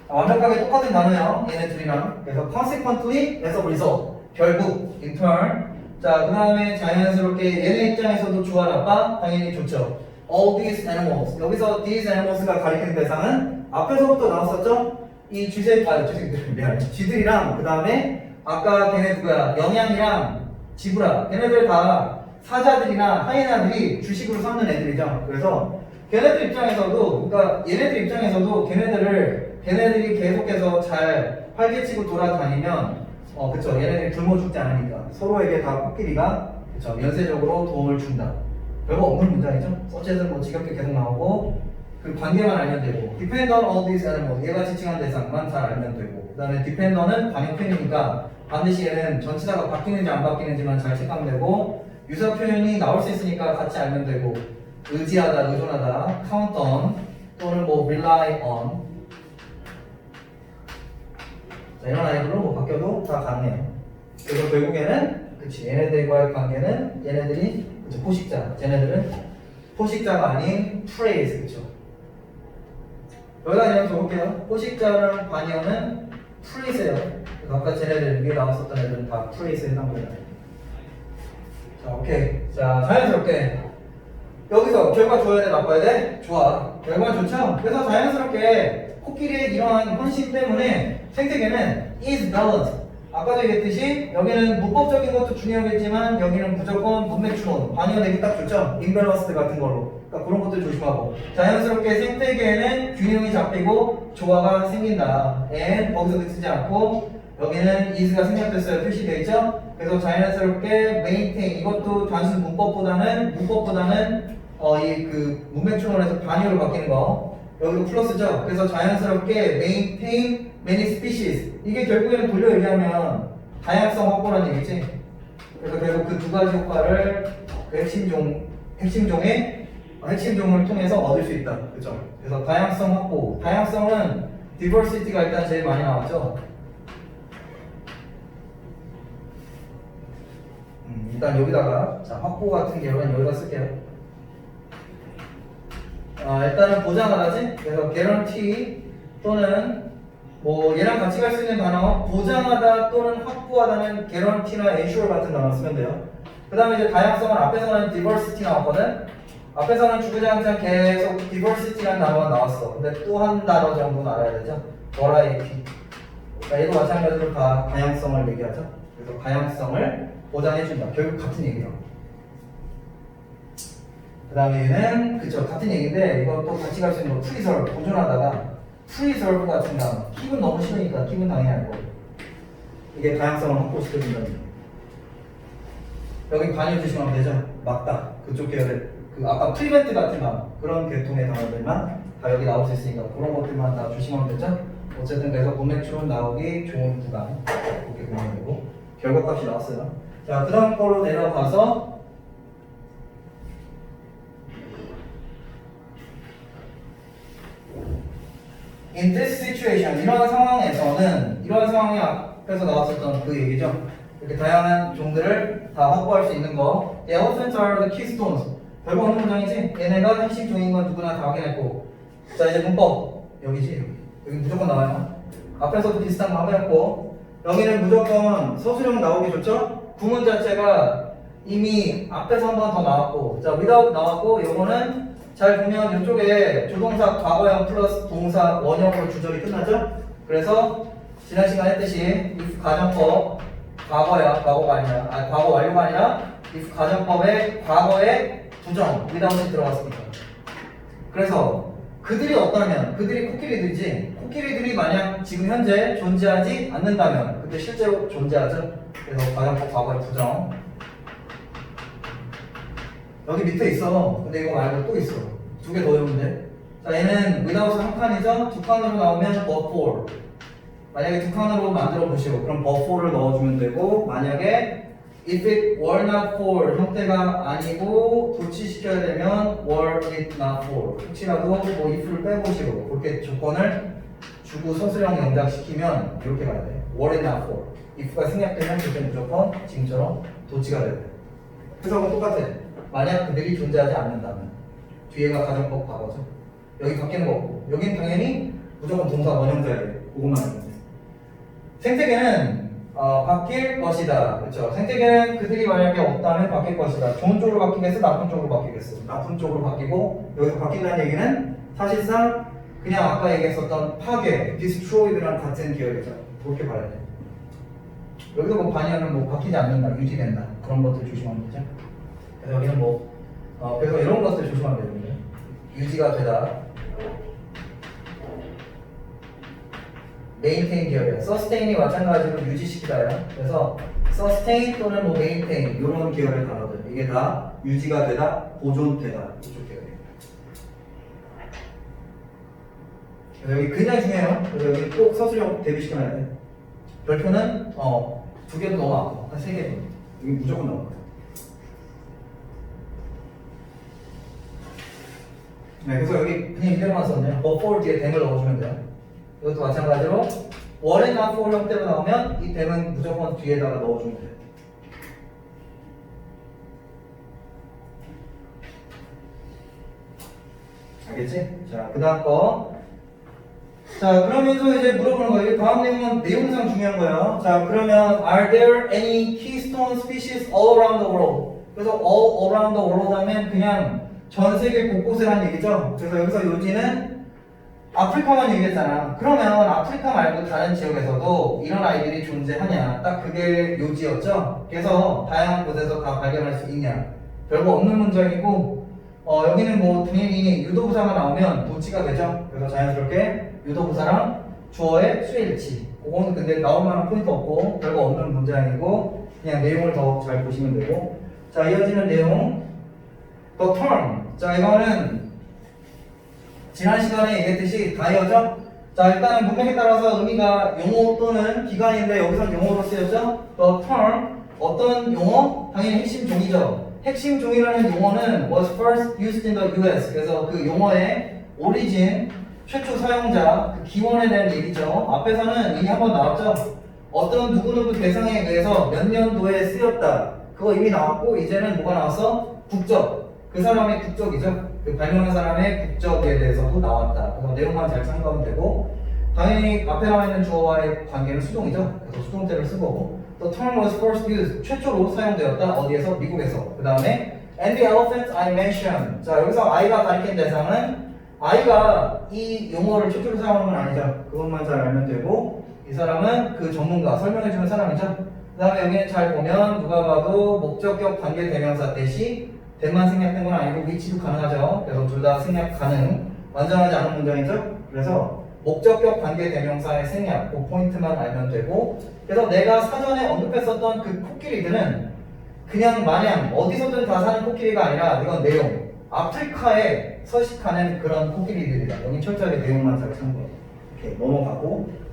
A: 완벽하게 똑같은 단어예요. 얘네 둘이랑. 그래서 consequently, as a result, 결국, in turn. 자, 그 다음에 자연스럽게 얘네 입장에서도 좋아 나빠? 당연히 좋죠. All these animals. 여기서 these animals가 가리키는 대상은 앞에서부터 나왔었죠? 이 쥐들이랑 그 다음에 아까 걔네 누구야? 영양이랑 지브라. 걔네들 다 사자들이나 하이에나들이 주식으로 삼는 애들이죠. 그래서 걔네들 입장에서도, 그러니까 얘네들 입장에서도 걔네들이 계속해서 잘 활개치고 돌아다니면 그쵸. 얘네들이 굶어 죽지 않으니까 서로에게 다 코끼리가 그쵸. 연쇄적으로 도움을 준다. 별거 없는 문장이죠. 어쨌든 뭐 지겹게 계속 나오고 그 관계만 알면 되고 depend on all these animals. 얘가 지칭한 대상만 잘 알면 되고 그 다음에 dependon은 관용 표현이니까 반드시 얘는 전치사가 바뀌는지 안 바뀌는지만 잘 체크하면 되고 유사 표현이 나올 수 있으니까 같이 알면 되고 의지하다, 의존하다, count on 또는 뭐 rely on. 자, 이런 아이들로 뭐 바뀌어도 다 가능해요. 그래서 결국에는 그치 얘네들과의 관계는 얘네들이 그쵸 포식자, 쟤네들은 포식자가 아닌 프레이즈 그쵸. 여기다 그냥 적을게요. 포식자랑 반역은 프레이즈예요. 아까 쟤네들 위에 나왔었던 애들은 다 프레이즈에 해당돼요. 자, 오케이. 자, 자연스럽게 여기서 결과 좋아야 돼, 나빠야 돼? 좋아. 결과 좋죠? 그래서 자연스럽게 코끼리의 이러한 헌신 때문에 생태계는 is balanced. 아까도 얘기했듯이 여기는 문법적인 것도 중요하겠지만 여기는 무조건 문맥추론, 반영되기 딱 좋죠? imbalance 같은 걸로. 그러니까 그런 것도 조심하고 자연스럽게 생태계에는 균형이 잡히고 조화가 생긴다. and 거기서 그치지 않고 여기는 is가 생략됐어요. 표시되어 있죠? 그래서 자연스럽게 maintain 이것도 단순 문법보다는 이 그 문맥추론에서 반영으로 바뀌는 거 여기도 플러스죠. 그래서 자연스럽게 maintain many species 이게 결국에는 돌려 얘기하면 다양성 확보라는 얘기지. 그래서 결국 그 두 가지 효과를 그 핵심 종을 통해서 얻을 수 있다. 그죠? 그래서 다양성 확보. 다양성은 diversity가 일단 제일 많이 나왔죠. 일단 여기다가 자 확보 같은 경우는 여기다 쓸게요. 일단은 보장하다지. 그래서 guarantee 또는 뭐 얘랑 같이 갈 수 있는 단어 보장하다 또는 확보하다는 guarantee나 ensure 같은 단어 쓰면 돼요. 그 다음에 이제 다양성은 앞에서는 diversity 나왔거든. 앞에서는 주구장창 계속 diversity라는 단어가 나왔어. 근데 또 한 단어 정도는 알아야 되죠. variety. 그러니까 얘도 마찬가지로 다 다양성을 얘기하죠. 그래서 다양성을 보장해준다. 결국 같은 얘기죠. 그 다음에 얘는 그쵸 같은 얘기인데 이것도 같이 갈 수 있는 거 preserve 보존하다가 preserve 같은 단어 킵은 너무 싫으니까 킵은 당연히 알고 이게 다양성을 확보시켜준다는 여기 관여 주시면 되죠. 막다 그쪽 계열의 그 아까 prevent 같은 단어 그런 계통의 단어들만 다 여기 나올 수 있으니까 그런 것들만 다 주시면 되죠. 어쨌든 그래서 문맥추론 나오기 좋은 구간 그렇게 보면 되고 결과값이 나왔어요. 자 그 다음 거로 내려가서 In this situation, 이러한 상황이 앞에서 나왔었던 그 얘기죠. 이렇게 다양한 종들을 다 확보할 수 있는 거. The elephants are the keystones. 별거 없는 문장이지? 얘네가 핵심 종인 건 누구나 다 확인했고. 자 이제 문법 여기지. 여기 무조건 나와요. 앞에서도 비슷한 거 확인했고. 여기는 무조건 서술형 나오기 좋죠? 구문 자체가 이미 앞에서 한 번 더 나왔고. 자 without 나왔고 요거는 잘 보면 이쪽에 조동사 과거형 플러스 동사 원형으로 주절이 끝나죠? 그래서 지난 시간에 했듯이 if 가정법 과거야, 과거가 아니라, 과거 완료가 아니라 if 가정법의 과거의 부정 without이 들어갔습니다. 그래서 그들이 어떠냐면 그들이 코끼리들이지, 코끼리들이 만약 지금 현재 존재하지 않는다면 그때 실제로 존재하죠. 그래서 가정법 과거의 부정 여기 밑에 있어. 근데 이거 말고 또 있어. 두 개 더 외우면 돼. 자, 얘는 without 한 칸이죠. 두 칸으로 나오면 but for. 만약에 두 칸으로 만들어 보시고 그럼 but for를 넣어주면 되고, 만약에 if it were not for 형태가 아니고 도치시켜야 되면 were it not for. 혹시라도 뭐 if를 빼보시고 그렇게 조건을 주고 서술형 영작시키면 이렇게 가야 돼. were it not for. if가 생략되면 그때 무조건 지금처럼 도치가 돼야 돼. 해석은 똑같아. 만약 그들이 존재하지 않는다면 뒤에가 가정법 과거죠. 여기 바뀌는 거 없고 여긴 당연히 무조건 동사 원형자예요. 그것만 알면 돼. 생태계는 바뀔 것이다. 그렇죠? 생태계는 그들이 만약에 없다면 바뀔 것이다. 좋은 쪽으로 바뀌겠어? 나쁜 쪽으로 바뀌겠어? 나쁜 쪽으로 바뀌고, 여기서 바뀐다는 얘기는 사실상 그냥 아까 얘기했었던 파괴, destroyed랑 같은 기억이죠. 그렇게 봐야 돼. 여기서 뭐 반영은 뭐 바뀌지 않는다, 유지된다, 그런 것들 조심하면 되죠. 그래서 여기는 뭐 그래서 이런 것들 조심하면 되거든요. 유지가 되다, maintain 기억이에요. sustain이 마찬가지로 유지시키다예요. 그래서 sustain 또는 뭐 maintain 이런 기억의 단어들, 이게 다 유지가 되다, 보존되다 이쪽 기억이에요. 그래서 여기 굉장히 중요해요. 그래서 여기 꼭 서술형 대비시켜놔야 돼. 별표는 두 개도 너무 많고 한 세 개. 여기 무조건 나올 거예요. 네, 그래서 여기 그냥 이대로만 썼네요. but for 뒤에 댐을 넣어주면 돼요. 이것도 마찬가지로 were it not for 형태로 나오면 이 댐은 무조건 뒤에다가 넣어주면 돼요. 알겠지? 자, 그 다음 거. 자, 그러면서 이제 물어보는 거예요. 다음 내용은 내용상 중요한 거예요. 자, 그러면 are there any keystone species all around the world? 그래서 all around the world 하면 그냥 전 세계 곳곳이라는 얘기죠. 그래서 여기서 요지는 아프리카만 얘기했잖아. 그러면 아프리카 말고 다른 지역에서도 이런 아이들이 존재하냐? 딱 그게 요지였죠. 그래서 다양한 곳에서 다 발견할 수 있냐? 별거 없는 문장이고, 여기는 뭐 당연히 유도부사가 나오면 도치가 되죠. 그래서 자연스럽게 유도부사랑 주어의 수일치. 그거는 근데 나올 만한 포인트 없고 별거 없는 문장이고 그냥 내용을 더 잘 보시면 되고. 자, 이어지는 내용. The term. 자, 이거는 지난 시간에 얘기했듯이 다이어죠? 자, 일단은 문맥에 따라서 의미가 용어 또는 기관인데 여기선 용어로 쓰였죠? The term, 어떤 용어? 당연히 핵심 종이죠. 핵심 종이라는 용어는 was first used in the US. 그래서 그 용어의 오리진, 최초 사용자, 그 기원에 대한 얘기죠. 앞에서는 이미 한번 나왔죠? 어떤 누구누구 대상에 의해서 몇 년도에 쓰였다. 그거 이미 나왔고, 이제는 뭐가 나왔어? 국적. 그 사람의 국적이죠. 그 발명한 사람의 국적에 대해서도 나왔다. 그래서 내용만 잘 참고하면 되고, 당연히 앞에 나와 있는 주어와의 관계는 수동이죠. 그래서 수동태를 쓴 거고. The term was first used. 최초로 사용되었다. 어디에서? 미국에서. 그 다음에 and the elephants I mentioned. 자, 여기서 I가 가리킨 대상은 I가 이 용어를 최초로 사용하는 건 아니죠. 그것만 잘 알면 되고, 이 사람은 그 전문가, 설명해주는 사람이죠. 그 다음에 여기는 잘 보면 누가 봐도 목적격 관계 대명사 대시 대만 생략된 건 아니고 위치도 가능하죠. 그래서 둘 다 생략 가능. 완전하지 않은 문장이죠. 그래서 목적격 관계 대명사의 생략, 그 포인트만 알면 되고, 그래서 내가 사전에 언급했었던 그 코끼리들은 그냥 마냥 어디서든 다 사는 코끼리가 아니라 이건 내용, 아프리카에 서식하는 그런 코끼리들이다. 여기 철저하게 내용만 잘 참고해. 이렇게 넘어가고.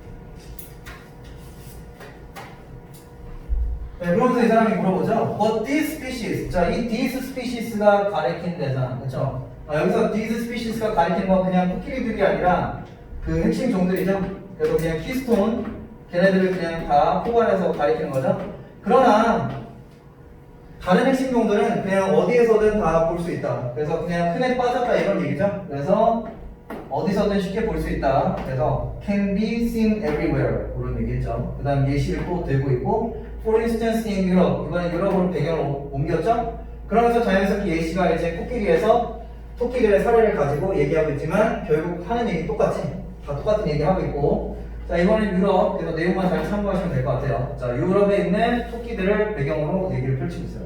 A: 네, 그러면서 이 사람이 물어보죠. But these species, 자, 이 these species가 가리킨 대상, 그렇죠? 여기서 these species가 가리킨 건 그냥 코끼리들이 아니라 그 핵심 종들이죠. 그래서 그냥 키스톤, 걔네들을 그냥 다 포괄해서 가리키는 거죠. 그러나 다른 핵심 종들은 그냥 어디에서든 다 볼 수 있다. 그래서 그냥 큰애 빠졌다 이런 얘기죠. 그래서 어디서든 쉽게 볼 수 있다. 그래서 can be seen everywhere 그런 얘기했죠. 그 다음 예시를 또 들고 있고, for instance in Europe, 이번에 유럽으로 배경을 옮겼죠. 그러면서 자연스럽게 예시가 이제 코끼리에서 토끼들의 사례를 가지고 얘기하고 있지만 결국 하는 얘기 똑같지. 다 똑같은 얘기하고 있고. 자, 이번엔 유럽. 그래서 내용만 잘 참고하시면 될 것 같아요. 자, 유럽에 있는 토끼들을 배경으로 얘기를 펼치고 있어요.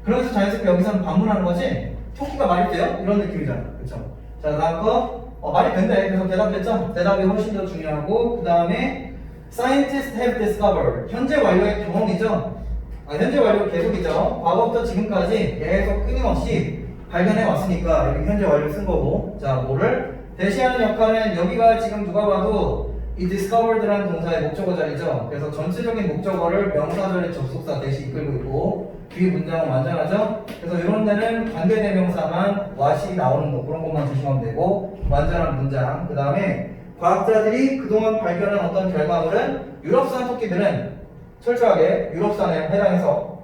A: 그러면서 자연스럽게 여기서는 반문하는 거지. 토끼가 말이 돼요? 이런 느낌이잖아. 그쵸? 자, 다음 거. 말이 된대. 그래서 대답했죠? 대답이 훨씬 더 중요하고, 그 다음에 Scientists have discovered. 현재 완료의 경험이죠? 현재 완료 계속이죠. 과거부터 지금까지 계속 끊임없이 발견해 왔으니까 여기 현재 완료 쓴 거고. 자, 뭐를? 대시하는 역할은 여기가 지금 누가 봐도 이 discovered라는 동사의 목적어 자리죠. 그래서 전체적인 목적어를 명사절의 접속사 대시 이끌고 있고 뒤 문장은 완전하죠. 그래서 이런 데는 관계대명사만 what이 나오는 거 그런 것만 조심하면 되고 완전한 문장. 그 다음에 과학자들이 그동안 발견한 어떤 결과물은 유럽산 토끼들은 철저하게 유럽산에 해당해서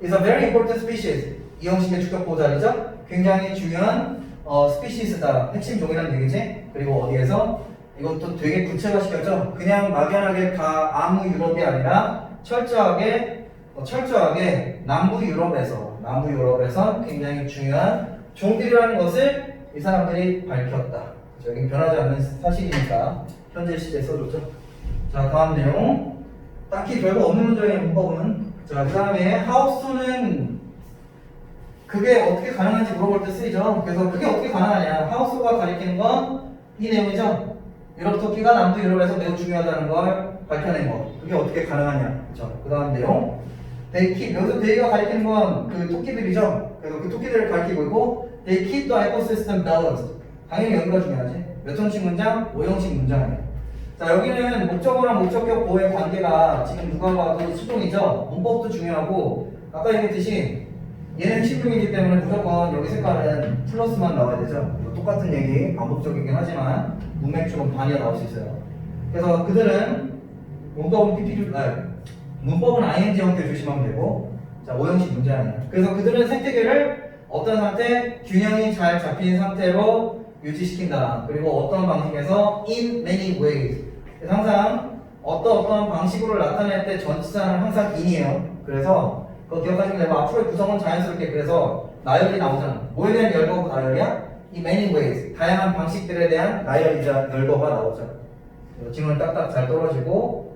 A: is a very important species. 이 형식의 주격보 자리죠. 굉장히 중요한 스피시스다. 핵심 종이라는 얘기지. 그리고 어디에서? 이것도 되게 구체화시켰죠. 그냥 막연하게 다 아무 유럽이 아니라 철저하게 남부 유럽에서 굉장히 중요한 종들이라는 것을 이 사람들이 밝혔다. 여기 변하지 않는 사실이니까 현재 시제에 써줬죠. 자, 다음 내용. 딱히 별거 없는 문장의 문법은. 자, 그 다음에 하우스는 그게 어떻게 가능한지 물어볼 때 쓰이죠. 그래서 그게 어떻게 가능하냐. 하우스가 가리키는 건 이 내용이죠. 유럽 토끼가 남부 유럽에서 매우 중요하다는 걸 밝혀낸 거. 그게 어떻게 가능하냐. 그렇죠. 그 다음 내용. They keep. 여기서 they가 가리키는 건 그 토끼들이죠. 그래서 그 토끼들을 가리키고 있고 They keep the ecosystem balanced. 당연히 여기가 중요하지. 몇 형식 문장? 5형식 문장이에요. 자, 여기는 목적어랑 목적격 보호의 관계가 지금 누가 봐도 수동이죠. 문법도 중요하고 아까 얘기했듯이 얘는 식중이기 때문에 무조건 여기 색깔은 플러스만 나와야 되죠. 똑같은 얘기 반복적이긴 하지만 문맥적으로 반이가 나올 수 있어요. 그래서 그들은 문법은 문법은 ing 형태 조심하면 되고. 자, 5형식 문장이에요. 그래서 그들은 생태계를 어떤 상태, 균형이 잘 잡힌 상태로 유지시킨다. 그리고 어떤 방식에서 in many ways. 그래서 항상 어떤 방식으로 나타낼 때 전치사는 항상 in이에요. 그래서 그거 기억하시면 되고 앞으로의 구성은 자연스럽게 그래서 나열이 나오잖아. 뭐에 대한 열거고 나열이야? 이 many ways. 다양한 방식들에 대한 나열이자 열거가 나오죠. 지문은 딱딱 잘 떨어지고.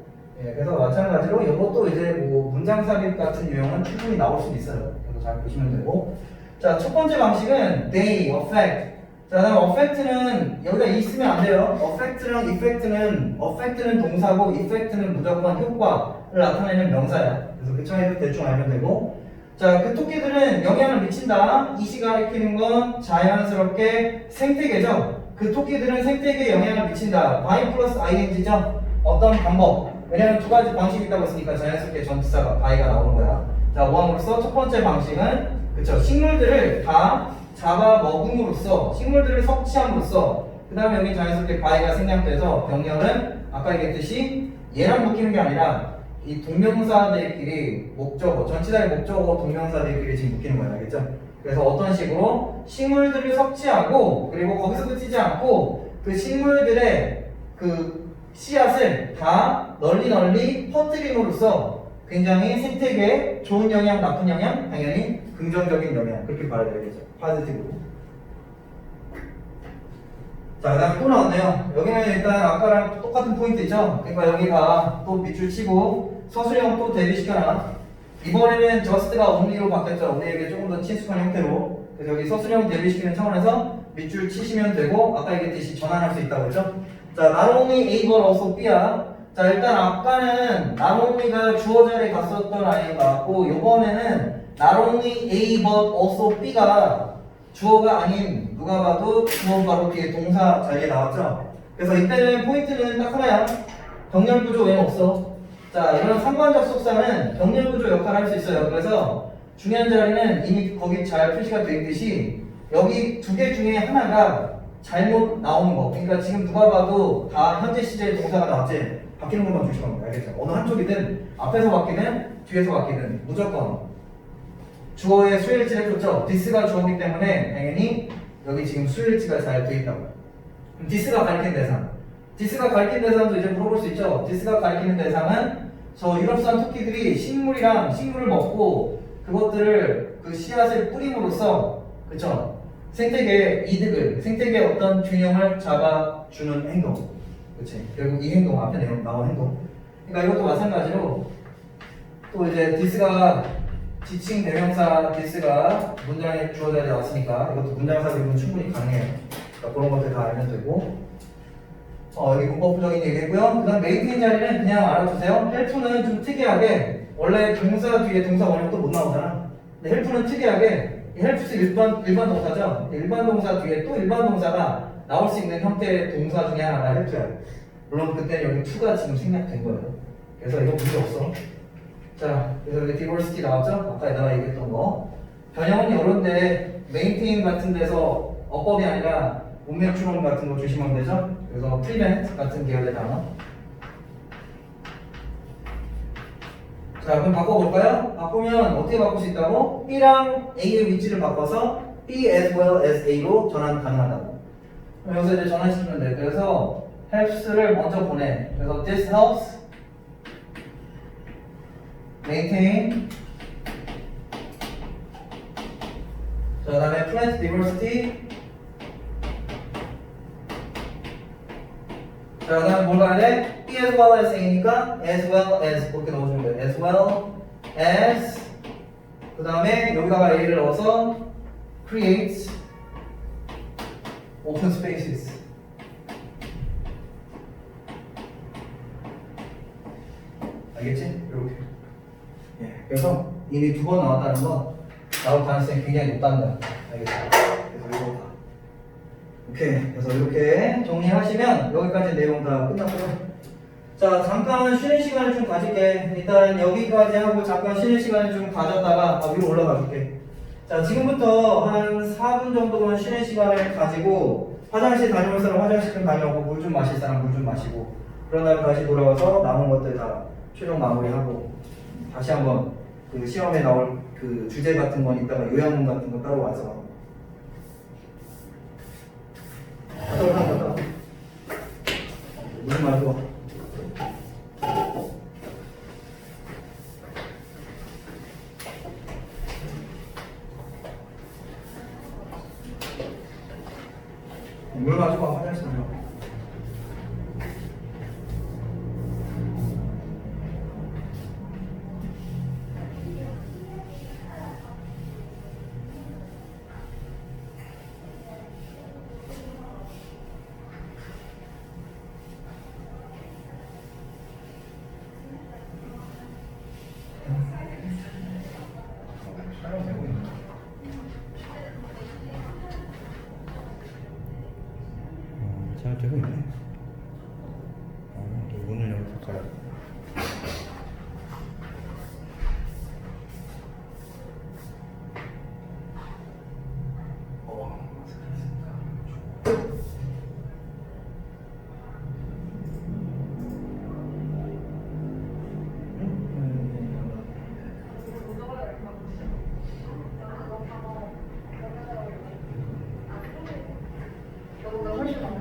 A: 예, 그래서 마찬가지로 이것도 이제 뭐 문장 삽입 같은 유형은 충분히 나올 수 있어요. 그래서 잘 보시면 되고. 자, 첫 번째 방식은 they, affect. 자, 다음 affect는 여기다 있으면 안 돼요. affect랑 effect는 동사고 effect는 무조건 효과를 나타내는 명사야. 그래서 그 차이도 대충 알면 되고. 자, 그 토끼들은 영향을 미친다. 이시 가리키는 건 자연스럽게 생태계죠. 그 토끼들은 생태계에 영향을 미친다. by 플러스 ing죠. 어떤 방법. 왜냐면 두 가지 방식이 있다고 했으니까 자연스럽게 전치사가 by가 나오는 거야. 자, 모함으로써 첫 번째 방식은 그쵸. 식물들을 다 잡아먹음으로써 식물들을 섭취함으로써 그 다음에 여기 자연스럽게 by가 생략돼서 병렬은 아까 얘기했듯이 얘랑 묶이는 게 아니라 이 동명사들끼리 목적어, 전치사의 목적어 동명사들끼리 지금 묶이는 거예요. 알겠죠? 그래서 어떤 식으로 식물들을 섭취하고 그리고 거기서 그치지 않고 그 식물들의 그 씨앗을 다 널리 퍼뜨림으로써 굉장히 생태계에 좋은 영향, 나쁜 영향, 당연히 긍정적인 영향 그렇게 말해야 되겠죠. 파지티브로. 자, 그 다음에 또 나왔네요. 여기는 일단 아까랑 똑같은 포인트죠. 그러니까 여기가 또 밑줄 치고 서술형 또 대비시켜라. 이번에는 just가 only로 바뀌었죠. 우리에게 조금 더 친숙한 형태로. 그래서 여기 서술형 대비시키는 차원에서 밑줄 치시면 되고 아까 얘기했듯이 전환할 수 있다고 했죠. 자, not only A but also B야. 자, 일단 아까는 not only가 주어 자리에 갔었던 아이인 것 같고 이번에는 not only A but also B가 주어가 아닌 누가 봐도 주어 바로 뒤에 동사 자리에 나왔죠. 그래서 이때는 포인트는 딱 하나야. 병렬 구조 외에는 없어. 자, 이런 상관적 속사는 병렬 구조 역할을 할 수 있어요. 그래서 중요한 자리는 이미 거기 잘 표시가 되어 있듯이 여기 두 개 중에 하나가 잘못 나오는 거. 그러니까 지금 누가 봐도 다 현재 시제의 동사가 나왔지. 바뀌는 것만 조심하면 돼. 알겠죠? 어느 한쪽이든 앞에서 바뀌든 뒤에서 바뀌든 무조건 주어의 수일치를 해줬죠. this가 주어이기 때문에 당연히 여기 지금 수일치가 잘 되어 있다고. 그럼 this가 가리키는 대상. this가 가리키는 대상도 이제 물어볼 수 있죠. this가 가리키는 대상은 저 유럽산 토끼들이 식물을 먹고 그것들을 그 씨앗을 뿌림으로써 그쵸? 생태계의 이득을, 생태계의 어떤 균형을 잡아주는 행동. 그치? 결국 이 행동, 앞에 나온 행동. 그러니까 이것도 마찬가지로 또 이제 디스가 지칭 대명사 디스가 문장에 주어져야 나왔으니까 이것도 문장사 그리고 충분히 가능해요. 그러니까 그런 것들 다 알면 되고. 여기 문법부적인 얘기했고요. 그 다음 메인테인 자리는 그냥 알아두세요. 헬프는 좀 특이하게 원래 동사 뒤에 동사 원형은 또 못 나오잖아. 근데 헬프는 특이하게 헬프스 일반 동사죠. 일반 동사 뒤에 또 일반 동사가 나올 수 있는 형태의 동사 중에 하나가 헬프야. 물론 그때 여기 to가 지금 생략된 거예요. 그래서 이거 문제 없어. 자, 그래서 여기 diversity 나왔죠? 아까 내가 얘기했던 거. 변형은 이런데 메인테인 같은 데서 어법이 아니라 문맥 추론 같은 거 조심하면 되죠? 그래서 prevent 같은 계열의 단어. 자, 그럼 바꿔볼까요? 바꾸면 어떻게 바꿀 수 있다고? B랑 A의 위치를 바꿔서 B as well as A로 전환 가능하다고. 그럼 여기서 이제 전환시키면 돼. 그래서 helps를 먼저 보내. 그래서 this helps maintain. 자, 그 다음에 plant diversity. 자, 그 다음에 뭘 가야 돼? B as well as A니까 as well as 그렇게 넣어주면 돼. as well as 그 다음에 여기다가 A를 넣어서 creates open spaces. 알겠지? 이렇게. 예. 그래서 이미 두 번 나왔다는 건 나올 가능성이 굉장히 높다는 거야. 알겠죠? 그래서 이거 다. 오케이. 그래서 이렇게 정리하시면 여기까지 내용 다 끝났고요. 자, 잠깐 쉬는 시간을 좀 가질게. 일단 여기까지 하고 잠깐 쉬는 시간을 좀 가졌다가 위로 올라가 줄게. 자, 지금부터 한 4분 정도만 쉬는 시간을 가지고 화장실 다녀올 사람 화장실 좀 다녀오고 물 좀 마실 사람 물 좀 마시고 그런 다음에 다시 돌아와서 남은 것들 다 최종 마무리하고 다시 한번 그 시험에 나올 그 주제 같은 건 이따가 요약문 같은 거 따로 완성하고. 갔다. 무슨 말이고? 물 가지고 와, 화장실 좀. 촬영되고 있나? 잘 되고 있네. 문을 열어볼까요?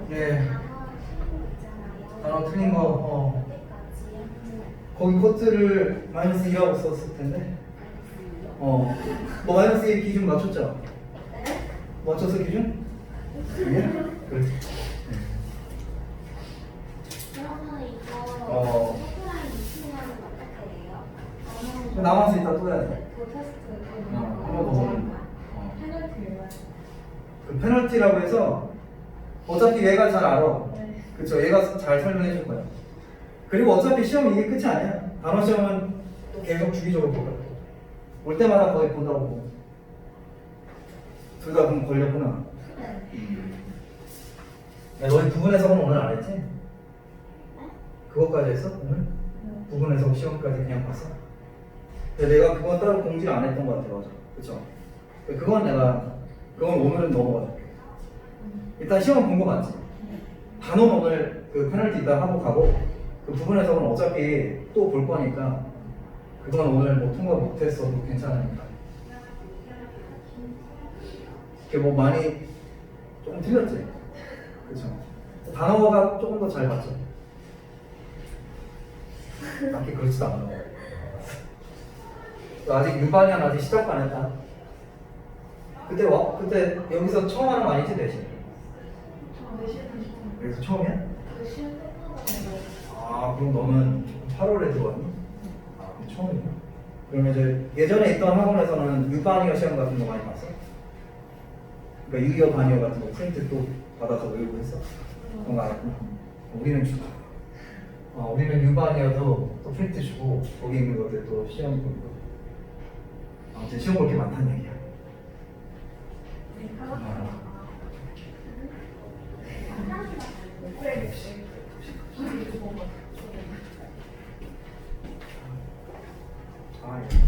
A: 네. 단어 틀린 거, 거기 코트를 마이너스 2라고 썼을 텐데. 너 마이너스 1 기준 맞췄죠? 맞췄어, 기준? 예? 그래.
D: 그러면 이거
A: 어.
D: 헤드라인 있으면 어떻게 해요?
A: 남아서 이따 또 해야 돼.
D: 그 테스트
A: 한 번 더 보는 거야.
D: 페널티를
A: 그 페널티라고 해서 어차피 얘가 잘 알아.
D: 네.
A: 그쵸? 얘가 잘 설명해 줄 거야. 그리고 어차피 시험 이게 끝이 아니야. 단어 시험은 또 계속 주기적으로 볼 거야. 올 때마다 거의 본다고. 둘 다 그럼 걸렸구나. 야, 너희 부분 해석은 오늘 안 했지? 그것까지 했어? 오늘? 부분 해석 시험까지 그냥 봤어? 근데 내가 그건 따로 공지를 안 했던 것 같아. 맞아. 그쵸? 그건 오늘은 넘어가자. 일단 시험 본 거 맞지? 단원 오늘 그 페널티 이따 하고 가고 그 부분 해석은 어차피 또 볼 거니까 그건 오늘 뭐 통과 못했어도 괜찮으니까. 이게 뭐 많이 조금 틀렸지? 그쵸? 단어가 조금 더 잘 봤죠? 딱히 그렇지도 않아. 아직 유반이야. 아직 시작도 안 했다. 그때 여기서 처음 하는 거 아니지 대신?
D: 저 내신은 싶은데.
A: 여기서 처음이야?
D: 그 시험 끝나고
A: 아 그럼 너는 8월에 들어왔니? 아 그럼 처음이야. 그러면 이제 예전에 있던 학원에서는 유반이어 시험 같은 거 많이 봤어? 그러니까 유기어 반이어 같은 거 프린트 또 받아서 외우고 했어? 그런 거 안 했구나. 우리는 유반이어도 또 프린트 주고 거기 있는 것들 또 시험 보는 거. 아무튼 시험 볼 게 많다는 얘기야. 아, 알겠어.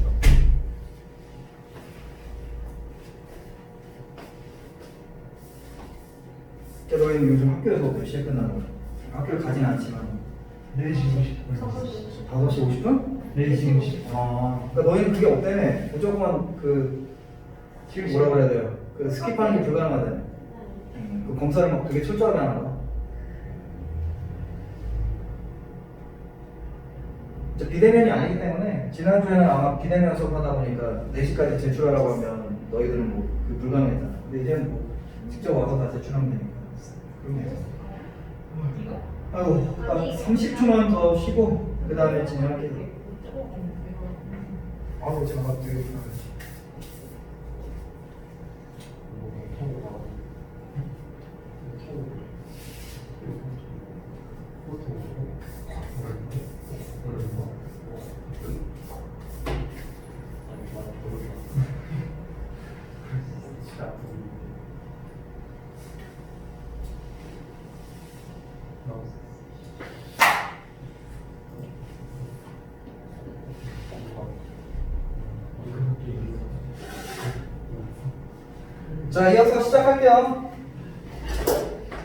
A: 너희는 요즘 학교에서 몇 시에 끝나는 거야? 학교를 가진 않지만
C: 4시 50분
A: 5시 50분?
C: 4시 50분
A: 아, 그러니까 너희는 그게 없다며. 무조건 뭐라 그래야 돼요? 그 스킵하는 게 불가능하다며. 그 검사를 막 되게 철저하게 하나 봐. 이제 비대면이 아니기 때문에 지난주에는 아마 비대면 수업하다 보니까 4시까지 제출하라고 하면 너희들은 그 불가능했잖아. 근데 이제는 직접 와서 다 제출하면 되니까 그런 게 있어. 아이고, 딱 30초만 더 쉬고 그 다음에 진행할게요. 아우 제가 되게 불안하지. 자, 이어서 시작할게요.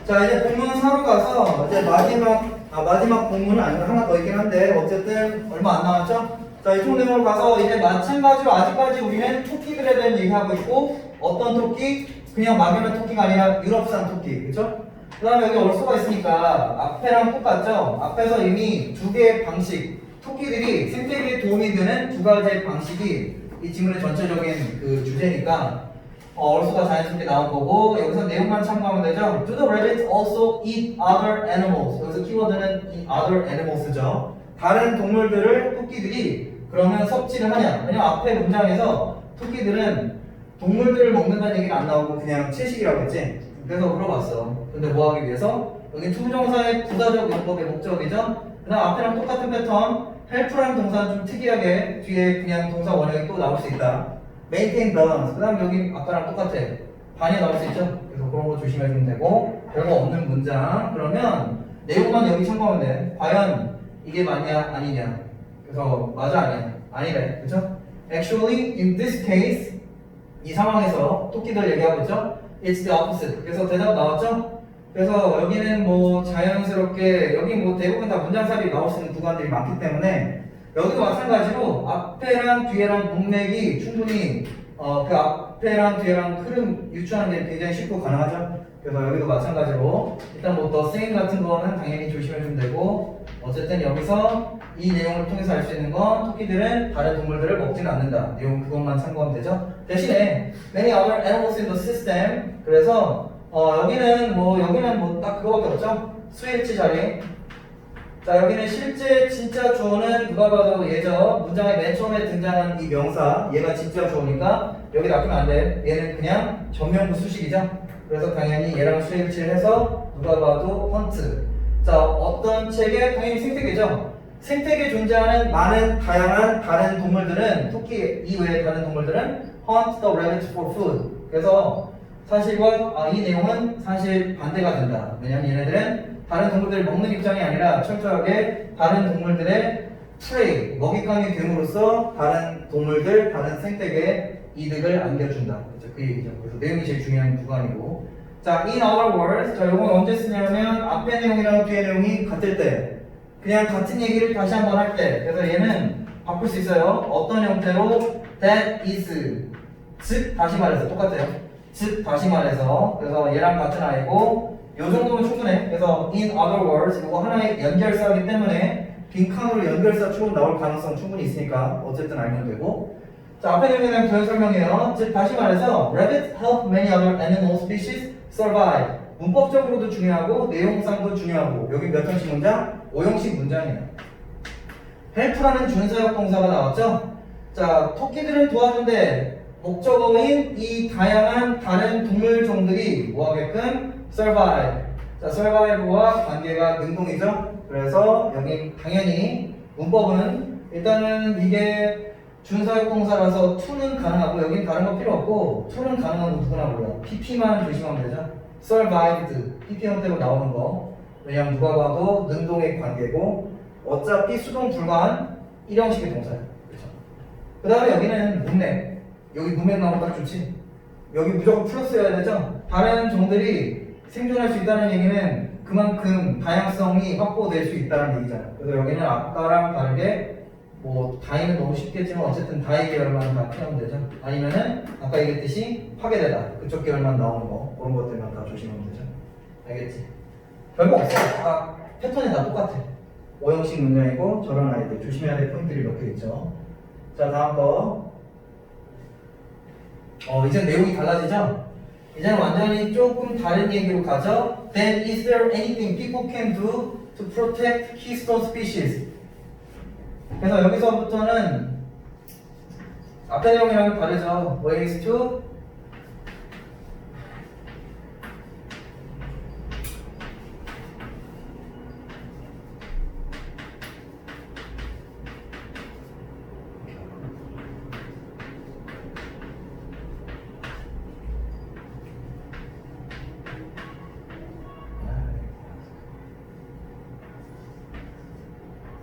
A: 자, 이제 본문 4로 가서 이제 마지막 본문은 아니고 하나 더 있긴 한데 어쨌든 얼마 안 남았죠? 자, 이쪽 내용으로 가서 이제 마찬가지로 아직까지 우리는 토끼들에 대한 얘기하고 있고 어떤 토끼? 그냥 막연한 토끼가 아니라 유럽산 토끼, 그쵸? 그 다음에 여기 얼소가 있으니까 앞에랑 똑같죠? 앞에서 이미 두 개의 방식, 토끼들이 생태계에 도움이 되는 두 가지의 방식이 이 지문의 전체적인 그 주제니까 얼소가 자연스럽게 나온 거고 여기서 내용만 참고하면 되죠. Do the rabbits also eat other animals? 여기서 키워드는 eat other animals죠. 다른 동물들을 토끼들이 그러면 섭취를 하냐? 왜냐면 앞에 문장에서 토끼들은 동물들을 먹는다는 얘기는 안 나오고 그냥 채식이라고 했지. 그래서 물어봤어. 근데 뭐 하기 위해서? 여기 투부정사의 부사적 용법의 목적이죠. 그 다음 앞에랑 똑같은 패턴 help라는 동사는 좀 특이하게 뒤에 그냥 동사 원형이 또 나올 수 있다. maintain balance. 그 다음 여기 아까랑 똑같아. 반이 나올 수 있죠? 그래서 그런 거 조심해주면 되고 별거 없는 문장. 그러면 내용만 여기 참고하면 돼. 과연 이게 맞냐 아니냐. 그래서 맞아 아니야. 아니래. 그쵸? Actually, in this case 이 상황에서 토끼들 얘기하고 있죠? It's the opposite. 그래서 대답 나왔죠? 그래서 여기는 뭐 자연스럽게 여기 뭐 대부분 다 문장삽이 나올 수 있는 구간들이 많기 때문에 여기도 마찬가지로 앞에랑 뒤에랑 문맥이 충분히 그 앞에랑 뒤에랑 흐름 유추하는 게 굉장히 쉽고 가능하죠. 그래서 여기도 마찬가지로 일단 뭐 the same 같은 거는 당연히 조심해주면 되고 어쨌든 여기서 이 내용을 통해서 알 수 있는 건 토끼들은 다른 동물들을 먹지는 않는다. 내용 그것만 참고하면 되죠. 대신에 many other animals in the system. 그래서 여기는 뭐 딱 그거밖에 없죠. 스위치 자리. 자 여기는 실제 진짜 주어는 누가 봐도 얘죠. 문장의 맨 처음에 등장한 이 명사 얘가 진짜 주어니까 여기 낚이면 안 돼. 얘는 그냥 전명부 수식이죠. 그래서 당연히 얘랑 스위치를 해서 누가 봐도 헌트. 자 어떤 책에 당연히 생태계죠. 생태계에 존재하는 많은 다양한 다른 동물들은 토끼 이외의 다른 동물들은 hunt the rabbit for food. 그래서 사실과 이 내용은 사실 반대가 된다. 왜냐하면 얘네들은 다른 동물들을 먹는 입장이 아니라 철저하게 다른 동물들의 프레이, 먹잇감이 됨으로써 다른 동물들, 다른 생태계에 이득을 안겨준다. 그렇죠? 그 얘기죠. 그래서 내용이 제일 중요한 구간이고. 자, in other words, 자, 이건 언제 쓰냐면 앞에 내용이랑 뒤에 내용이 같을 때, 그냥 같은 얘기를 다시 한번 할 때. 그래서 얘는 바꿀 수 있어요. 어떤 형태로 that is, 즉 다시 말해서 똑같아요. 즉 다시 말해서 그래서 얘랑 같은 아이고 요 정도면 충분해. 그래서 in other words 이거 하나의 연결사이기 때문에 빈칸으로 연결사 추론 나올 가능성 충분히 있으니까 어쨌든 알면 되고 자, 앞에 있는 부연 설명이에요. 즉 다시 말해서 rabbits help many other animal species survive. 문법적으로도 중요하고 내용상도 중요하고 여기 몇 형식 문장? 5형식 문장이에요. help라는 준사역 동사가 나왔죠? 자, 토끼들은 도와준대. 목적어인 이 다양한 다른 동물 종들이 뭐하게끔? survive. 자, survive와 관계가 능동이죠? 그래서 여기 당연히 문법은 일단은 이게 준사역 동사라서 to는 가능하고 여긴 다른 거 필요 없고 to는 가능한 거 누구나 몰라요. pp만 조심하면 되죠. survived pp 형태로 나오는 거. 왜냐면 누가 봐도 능동의 관계고 어차피 수동 불가한 일형식의 동사예요. 그렇죠? 그 다음에 여기는 문맥. 여기 문맥 나오면 딱 좋지. 여기 무조건 플러스여야 되죠. 다른 종들이 생존할 수 있다는 얘기는 그만큼 다양성이 확보될 수 있다는 얘기잖아요. 그래서 여기는 아까랑 다르게 뭐 다이는 너무 쉽겠지만 어쨌든 다이 계열만 다 피하면 되죠. 아니면은 아까 얘기했듯이 파괴되다 그쪽 계열만 나오는 거 그런 것들만 다 조심하면 되죠. 알겠지? 별거 없어. 다 패턴이 다 똑같아. 5형식 문장이고 저런 아이들 조심해야 될 포인트들이 몇 개 있죠. 자, 다음 거. 이제 내용이 달라지죠? 이제는 완전히 조금 다른 얘기로 가죠. Then is there anything people can do to protect keystone species? 그래서 여기서부터는 앞에 내용이랑 다르죠. Ways to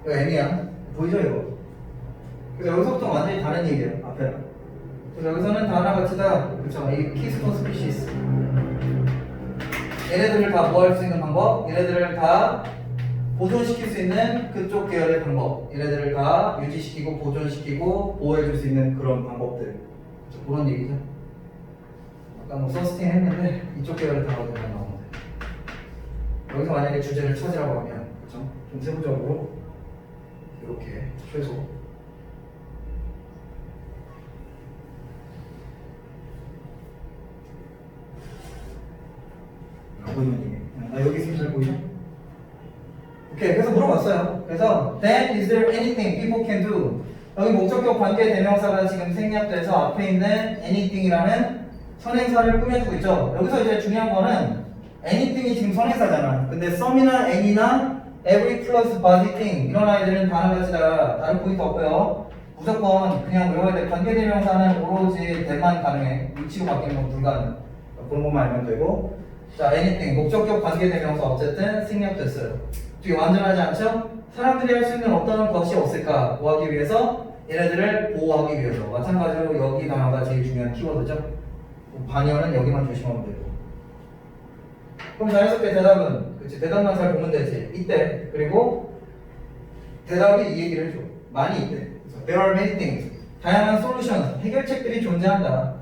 A: 이거 M이야. 보이죠 이거? 그래서 여기서부터 완전히 다른 얘기예요. 앞에. 그래서 여기서는 다 하나같이 다 그쵸? 이 키스톤 스피시스. 얘네들을 다 뭐 할 수 있는 방법? 얘네들을 다 보존시킬 수 있는 그쪽 계열의 방법. 얘네들을 다 유지시키고 보존시키고 보호해줄 수 있는 그런 방법들. 그쵸? 그런 얘기죠. 아까 뭐 서스틴 했는데 이쪽 계열의 단어들만 나오는 거예요. 여기서 만약에 주제를 찾으라고 하면 그쵸? 좀 세부적으로 이렇게 최소 안 보이는 얘기. 여기 있으면 잘 보이죠? 오케이, 그래서 물어봤어요. 그래서 then is there anything people can do? 여기 목적격 관계 대명사가 지금 생략돼서 앞에 있는 anything이라는 선행사를 꾸며주고 있죠. 여기서 이제 중요한 거는 anything이 지금 선행사잖아. 근데 some이나 any나 every plus body thing 이런 아이들은 다 하나같이 다 다른 포인트 없고요. 무조건 그냥 외워야 돼. 관계대명사는 오로지 대만 가능해. 위치로 바뀌는 건 불가능. 그런 것만 알면 되고. 자, anything 목적격 관계대명사 어쨌든 생략됐어요. 되게 완전하지 않죠? 사람들이 할 수 있는 어떤 것이 없을까? 뭐 하기 위해서? 얘네들을 보호하기 위해서. 마찬가지로 여기 단어가 제일 중요한 키워드죠. 반열은 여기만 조심하면 되고. 그럼 자연스럽게 대답은 그치 대답만 잘 보면 되지 이때 그리고 대답이 이 얘기를 해줘 많이 있대. 그래서 there are many things 다양한 솔루션 해결책들이 존재한다.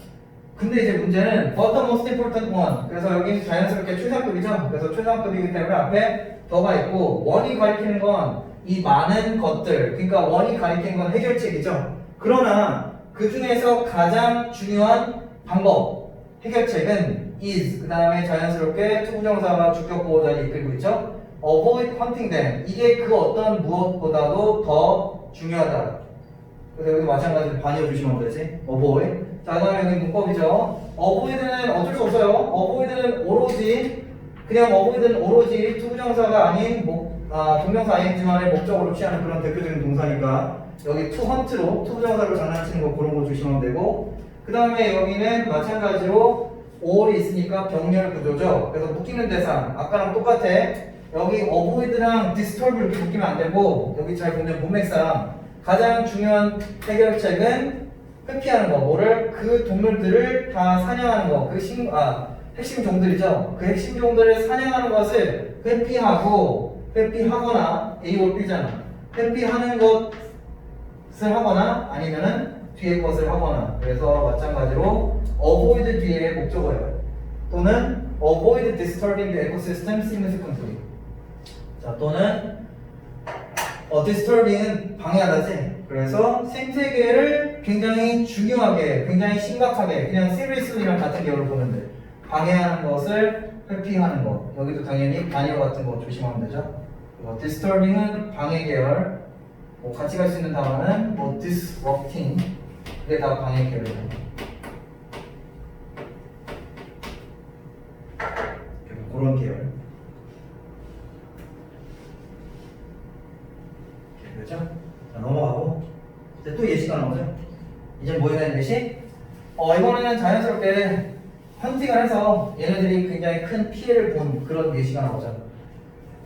A: 근데 이제 문제는 but the most important one 그래서 여기 자연스럽게 최상급이죠. 그래서 최상급이기 때문에 앞에 더가 있고 원이 가리키는 건 이 많은 것들 그러니까 원이 가리키는 건 해결책이죠. 그러나 그 중에서 가장 중요한 방법 해결책은 is 그 다음에 자연스럽게 투부정사가 주격 보호자를 이끌고 있죠. avoid hunting them 이게 그 어떤 무엇보다도 더 중요하다. 그래서 여기 마찬가지로 반이어 주시면 되지. avoid. 자, 그다음에 여기 문법이죠. avoid는 어쩔 수 없어요. avoid는 오로지 그냥 avoid는 오로지 투부정사가 아닌 동명사 ing만의 목적으로 취하는 그런 대표적인 동사니까 여기 to hunt로 투부정사로 장난치는 거 그런 거 조심하면 되고. 그 다음에 여기는 마찬가지로 all이 있으니까 병렬 구조죠. 그래서 묶이는 대상 아까랑 똑같아. 여기 avoid랑 disturb 이렇게 묶이면 안 되고 여기 잘 보면 문맥상 가장 중요한 해결책은 회피하는 거. 뭐를? 그 동물들을 다 사냥하는 거. 핵심 종들이죠. 그 핵심 종들을 사냥하는 것을 회피하거나 A or B잖아. 회피하는 것을 하거나 아니면은 뒤에 것을 하거나. 그래서 마찬가지로 avoid 뒤에 목적어예요. 또는 avoid disturbing the ecosystem significantly. 자, 또는 disturbing은 방해하다지. 그래서 생태계를 굉장히 중요하게, 굉장히 심각하게, 그냥 seriously랑 같은 계열로 보면 돼. 방해하는 것을 회피하는 것. 여기도 당연히 반역 같은 거 조심하면 되죠. disturbing은 방해 계열. 뭐 같이 갈 수 있는 단어는 뭐 disrupting. 그게 다 방해 계열이에요. 그런 계열. 그렇죠? 자, 넘어가고 이제 또 예시가 나오죠. 이제 뭐 해야 되는 예시? 이번에는 자연스럽게 헌팅을 해서 얘네들이 굉장히 큰 피해를 본 그런 예시가 나오죠.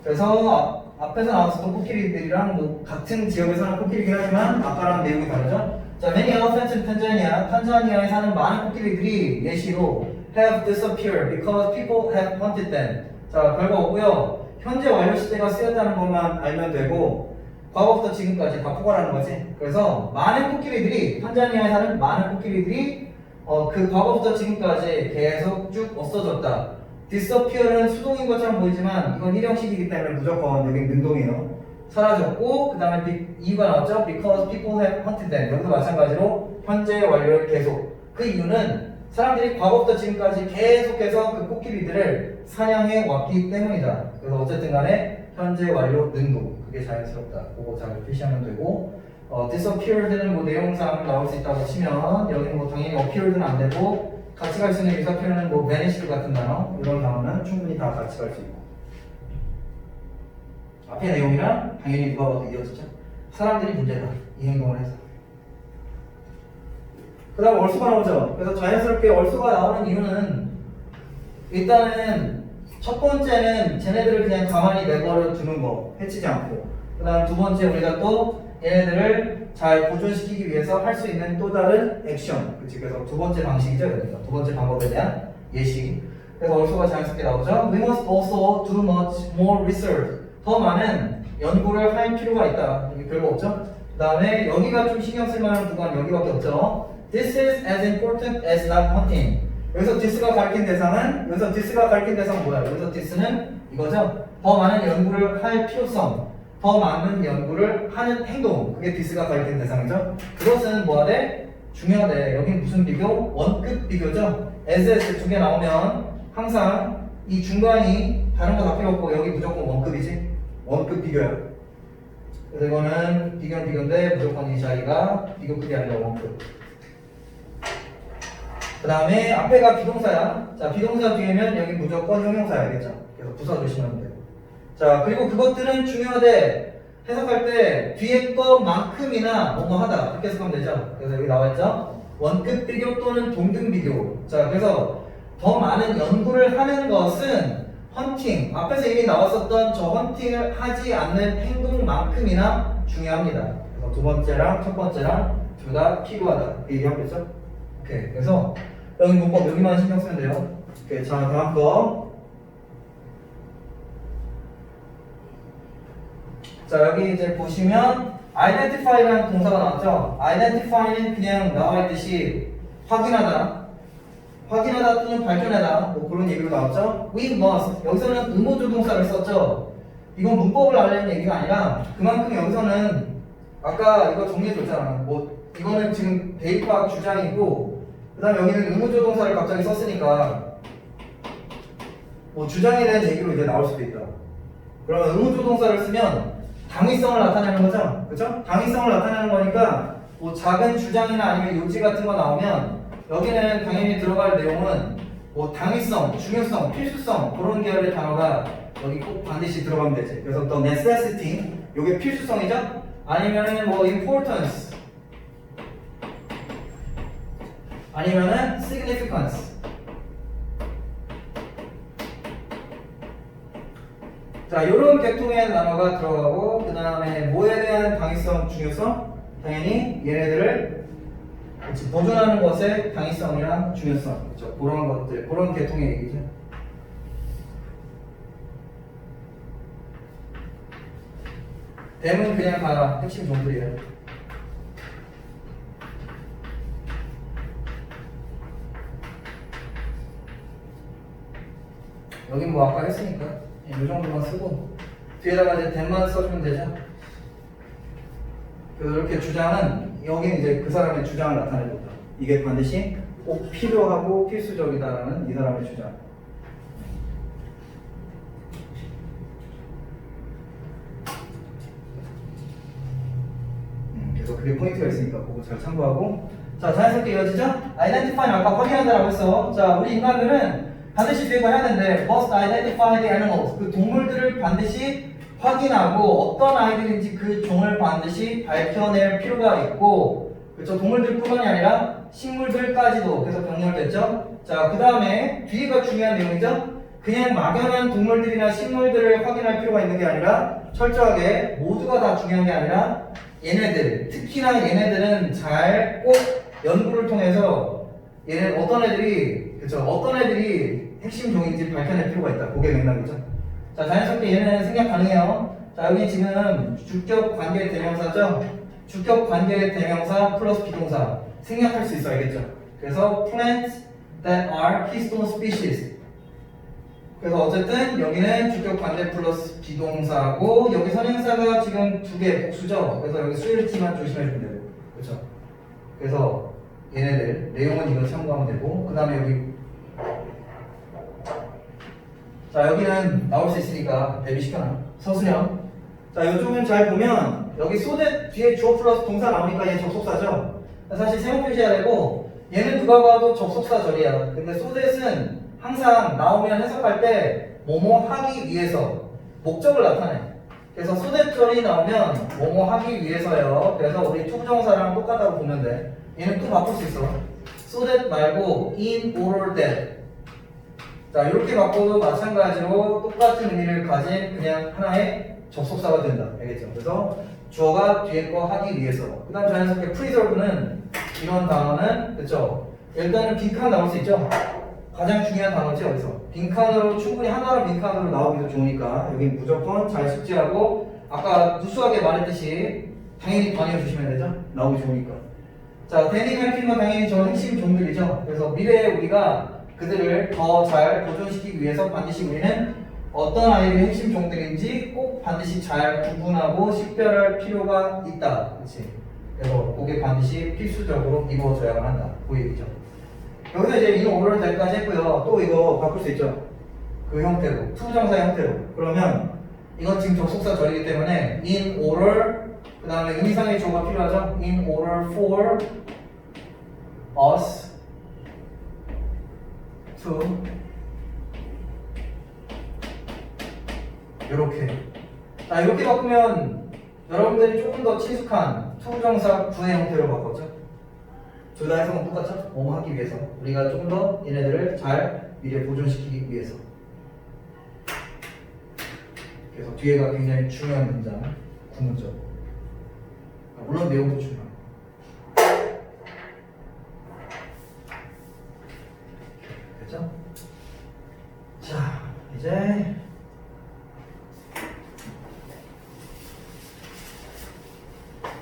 A: 그래서 앞에서 나왔었던 코끼리들이랑 뭐 같은 지역에 사는 코끼리긴 하지만 아까랑 내용이 다르죠. 자, many elephants in Tanzania, 탄자니아에 사는 많은 코끼리들이 예시로 have disappeared because people have hunted them. 자, 별거 없고요. 현재 완료 시제가 쓰였다는 것만 알면 되고 과거부터 지금까지 다 포괄하는 거지. 그래서 많은 코끼리들이 탄자니아에 사는 많은 코끼리들이 그 과거부터 지금까지 계속 쭉 없어졌다. disappear은 수동인 것처럼 보이지만 이건 일형식이기 때문에 무조건 여기 능동이에요. 사라졌고 그 다음에 이유가 나왔죠. because people have hunted them. 여기도 마찬가지로 현재 완료를 계속. 그 이유는 사람들이 과거부터 지금까지 계속해서 그 코끼리들을 사냥해 왔기 때문이다. 그래서 어쨌든 간에 현재 완료 능동. 그게 자연스럽다. 그거 잘 표시하면 되고 disappeared는 뭐 내용상 나올 수 있다고 치면 여기는 뭐 당연히 appeared는 안 되고 같이 갈 수 있는 유사 표현은 뭐 vanished 같은 단어 이런 단어는 충분히 다 같이 갈 수 있고 앞에 내용이랑 당연히 누가 봐도 이어지죠. 사람들이 문제다. 이 행동을 해서. 그 다음 얼수가 나오죠. 그래서 자연스럽게 얼수가 나오는 이유는 일단은 첫 번째는 쟤네들을 그냥 가만히 내버려 두는 거 해치지 않고 그 다음 두 번째 우리가 또 얘네들을 잘 보존시키기 위해서 할 수 있는 또 다른 액션 그치? 그래서 두 번째 방식이죠. 그러니까 두 번째 방법에 대한 예시. 그래서 얼수가 자연스럽게 나오죠. We must also do much more research. 더 많은 연구를 할 필요가 있다. 이게 별거 없죠. 그 다음에 여기가 좀 신경 쓸 만한 구간 여기밖에 없죠. This is as important as not hunting. 여기서 this가 가리킨 대상은 여기서 this가 가리킨 대상은 뭐야? 여기서 this는 이거죠. 더 많은 연구를 할 필요성, 더 많은 연구를 하는 행동. 그게 this가 가리킨 대상이죠. 그것은 뭐하대? 중요하대. 여긴 무슨 비교? 원급 비교죠. as 두 개 나오면 항상 이 중간이 다른 거 다 필요 없고 여기 무조건 원급이지. 원급 비교야. 그래서 이거는 비교는 비교인데 무조건 이 자리가 비교급이 아니라 원급. 그 다음에 앞에가 비동사야. 자, 비동사 뒤에면 여기 무조건 형용사야겠죠. 그래서 부사 조심하면 돼요. 자, 그리고 그것들은 중요하대. 해석할 때 뒤에 것만큼이나 뭐뭐 하다 이렇게 해석하면 되죠. 그래서 여기 나와있죠. 원급 비교 또는 동등 비교. 자, 그래서 더 많은 연구를 하는 것은 헌팅, 앞에서 이미 나왔었던 저 헌팅을 하지 않는 행동만큼이나 중요합니다. 그래서 두 번째랑 첫 번째랑 둘 다 필요하다. 얘기하겠죠? 오케이. 그래서 여기 문법 여기만 신경 쓰면 돼요. 오케이. 자, 다음 거. 자, 여기 이제 보시면 identify라는 동사가 나왔죠. identify는 그냥 나와 있듯이 확인하다. 확인하다 또는 발견하다 뭐 그런 얘기로 나왔죠. We must 여기서는 의무조동사를 썼죠. 이건 문법을 알려는 얘기가 아니라 그만큼 여기서는 아까 이거 정리해줬잖아. 뭐 이거는 지금 대입학 주장이고 그 다음에 여기는 의무조동사를 갑자기 썼으니까 뭐 주장에 대한 얘기로 이제 나올 수도 있다. 그러면 의무조동사를 쓰면 당위성을 나타내는 거죠. 그죠? 당위성을 나타내는 거니까 뭐 작은 주장이나 아니면 요지 같은 거 나오면 여기는 당연히 들어갈 내용은 뭐 당위성, 중요성, 필수성 그런 계열의 단어가 여기 꼭 반드시 들어가면 되지. 그래서 또 necessity 이게 필수성이죠. 아니면은 뭐 importance 아니면은 significance. 자, 이런 계통의 단어가 들어가고 그 다음에 뭐에 대한 당위성, 중요성 당연히 얘네들을 보존하는 것의 당위성이랑 중요성, 그렇죠? 그런 것들, 그런 계통의 얘기죠. 대문 그냥 가라. 핵심 정들이에요. 여긴 뭐 아까 했으니까 이 정도만 쓰고 뒤에다가 이제 대만 써주면 되죠. 그래서 이렇게 주장은 여기는 이제 그 사람의 주장을 나타내고 있다. 이게 반드시 꼭 필요하고 필수적이다라는 이 사람의 주장. 그래서 그게 포인트가 있으니까 그거 잘 참고하고. 자, 자연스럽게 이어지죠? identify는 아까 확인한다라고 했어. 자, 우리 인간들은 반드시 비교가 해야 되는데 must identify the animals. 그 동물들을 반드시 확인하고 어떤 아이들인지 그 종을 반드시 밝혀낼 필요가 있고, 그렇죠? 동물들뿐만이 아니라 식물들까지도. 그래서 병렬됐죠? 자, 그 다음에 뒤가 중요한 내용이죠? 그냥 막연한 동물들이나 식물들을 확인할 필요가 있는 게 아니라 철저하게 모두가 다 중요한 게 아니라 얘네들, 특히나 얘네들은 잘 꼭 연구를 통해서 얘네 어떤 애들이, 그쵸, 어떤 애들이 핵심 종인지 밝혀낼 필요가 있다. 그게 맥락이죠. 자, 자연스럽게 얘는 생략 가능해요. 자, 여기 지금 주격 관계 대명사죠. 주격 관계 대명사 플러스 비동사 생략할 수 있어, 알겠죠? 그래서 plants that are keystone species. 그래서 어쨌든 여기는 주격 관계 플러스 비동사고 여기 선행사가 지금 두 개 복수죠. 그래서 여기 수일치만 조심해주면 되고, 그렇죠? 그래서 얘네들 내용은 이거 참고하면 되고, 그 다음에 여기 자 여기는 나올 수 있으니까 대비시켜놔. 서술형. 자 이쪽은 잘 보면 여기 소댓 뒤에 주어 플러스 동사 나오니까 얘 접속사죠. 사실 세모 표시해야 되고 얘는 누가 봐도 접속사절이야. 근데 소댓은 항상 나오면 해석할 때 뭐뭐 하기 위해서 목적을 나타내. 그래서 소댓절이 나오면 뭐뭐 하기 위해서요. 그래서 우리 투부정사랑 똑같다고 보면 돼. 얘는 또 바꿀 수 있어. so that 말고 in order that. 자 이렇게 바꿔도 마찬가지로 똑같은 의미를 가진 그냥 하나의 접속사가 된다. 알겠죠? 그래서 주어가 뒤에 거 하기 위해서. 그 다음 자연스럽게 preserve는 이런 단어는 그쵸? 일단은 빈칸 나올 수 있죠? 가장 중요한 단어지 여기서. 빈칸으로 충분히 하나로 빈칸으로 나오기도 좋으니까 여기 무조건 잘 숙지하고 아까 누수하게 말했듯이 당연히 반영해 주시면 되죠? 나오기 좋으니까. 자, 데닝 헬핑은 당연히 저 핵심 종들이죠. 그래서 미래에 우리가 그들을 더 잘 보존시키기 위해서 반드시 우리는 어떤 아이들이 핵심 종들인지 꼭 반드시 잘 구분하고 식별할 필요가 있다. 그렇지? 그래서 그게 반드시 필수적으로 이루어져야만 한다. 그 얘기죠. 여기서 이제 이 오를 때까지 했고요. 또 이거 바꿀 수 있죠. 그 형태로, 투정사 형태로. 그러면 이건 지금 접속사 절이기 때문에 in order, 그 다음에 의미상의 조가 필요하죠. in order for us to 이렇게. 자 이렇게 바꾸면 여러분들이 조금 더 친숙한 투부정사 구의 형태로 바꿨죠. 둘 다 해석은 똑같죠? 뭐뭐 하기 위해서. 우리가 조금 더 얘네들을 잘 미래에 보존시키기 위해서. 그래서 뒤에가 굉장히 중요한 문장, 구문적. 물론 내용도 중요하고. 됐죠? 자, 이제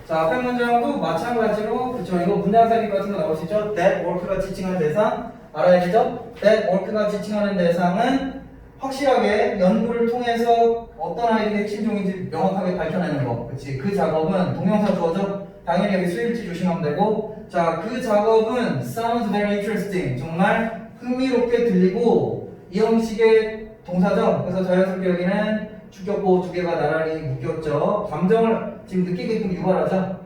A: 자, 앞에 문장도 마찬가지로 그쵸 이거 문장삽입 같은 거 나올 수 있죠. That work가 지칭하는 대상 알아야 되죠. That work가 지칭하는 대상은 확실하게 연구를 통해서 어떤 아이들의 핵심종인지 명확하게 밝혀내는 거. 그치? 그 작업은 동명사 주어죠. 당연히 여기 수일치 조심하면 되고. 자, 그 작업은 sounds very interesting. 정말 흥미롭게 들리고 이 형식의 동사죠. 그래서 자연스럽게 여기는 주격보 두 개가 나란히 묶였죠. 감정을 지금 느끼게끔 유발하죠.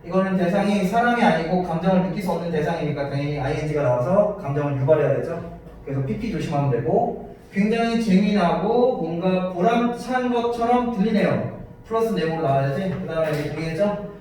A: 이거는 대상이 사람이 아니고 감정을 느낄 수 없는 대상이니까 당연히 ing가 나와서 감정을 유발해야 되죠. 그래서 pp 조심하면 되고. 굉장히 재미나고 뭔가 보람찬 것처럼 들리네요. 플러스 네모로 나와야지. 그 다음에 여기 보이겠죠?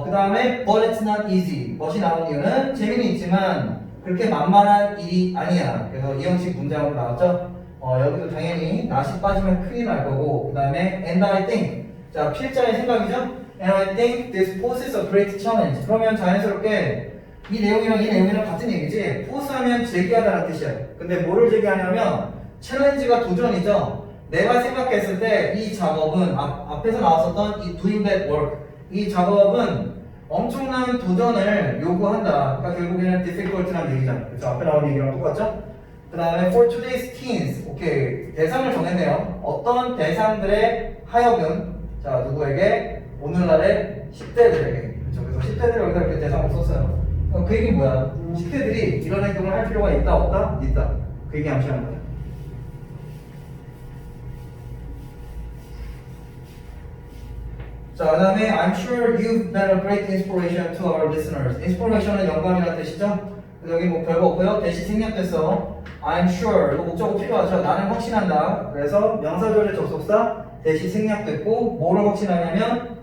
A: 그 다음에 but it's not easy. 멋이 나온 이유는 재미는 있지만 그렇게 만만한 일이 아니야. 그래서 이 형식 문장으로 나왔죠. 여기도 당연히 낫이 빠지면 큰일 날 거고. 그 다음에 and I think. 자, 필자의 생각이죠? And I think this poses a great challenge. 그러면 자연스럽게 이 내용이랑 같은 얘기지. 포스하면 제기하다는 뜻이야. 근데 뭐를 제기하냐면 챌린지가 도전이죠. 내가 생각했을 때 이 작업은 앞에서 나왔었던 이 doing that work 이 작업은 엄청난 도전을 요구한다. 그러니까 결국에는 difficult라는 얘기잖아. 그래서 앞에 나온 얘기랑 똑같죠? 그 다음에 for today's teens 오케이 대상을 정했네요. 어떤 대상들의 하여금 자 누구에게? 오늘날의 10대들에게 10대들이 여기다 이렇게 대상을 썼어요. 그 얘기는 뭐야? 10대들이 이런 행동을 할 필요가 있다 없다? 있다. 그 얘기 암시하는 거야. 자, 그 다음에 I'm sure you've been a great inspiration to our listeners. inspiration은 영감이라는 뜻이죠? 그래서 여기 뭐 별거 없고요. 대시 생략됐어. I'm sure. 이거 목적어 필요하죠. 나는 확신한다. 그래서 명사절의 접속사 대시 생략됐고 뭐를 확신하냐면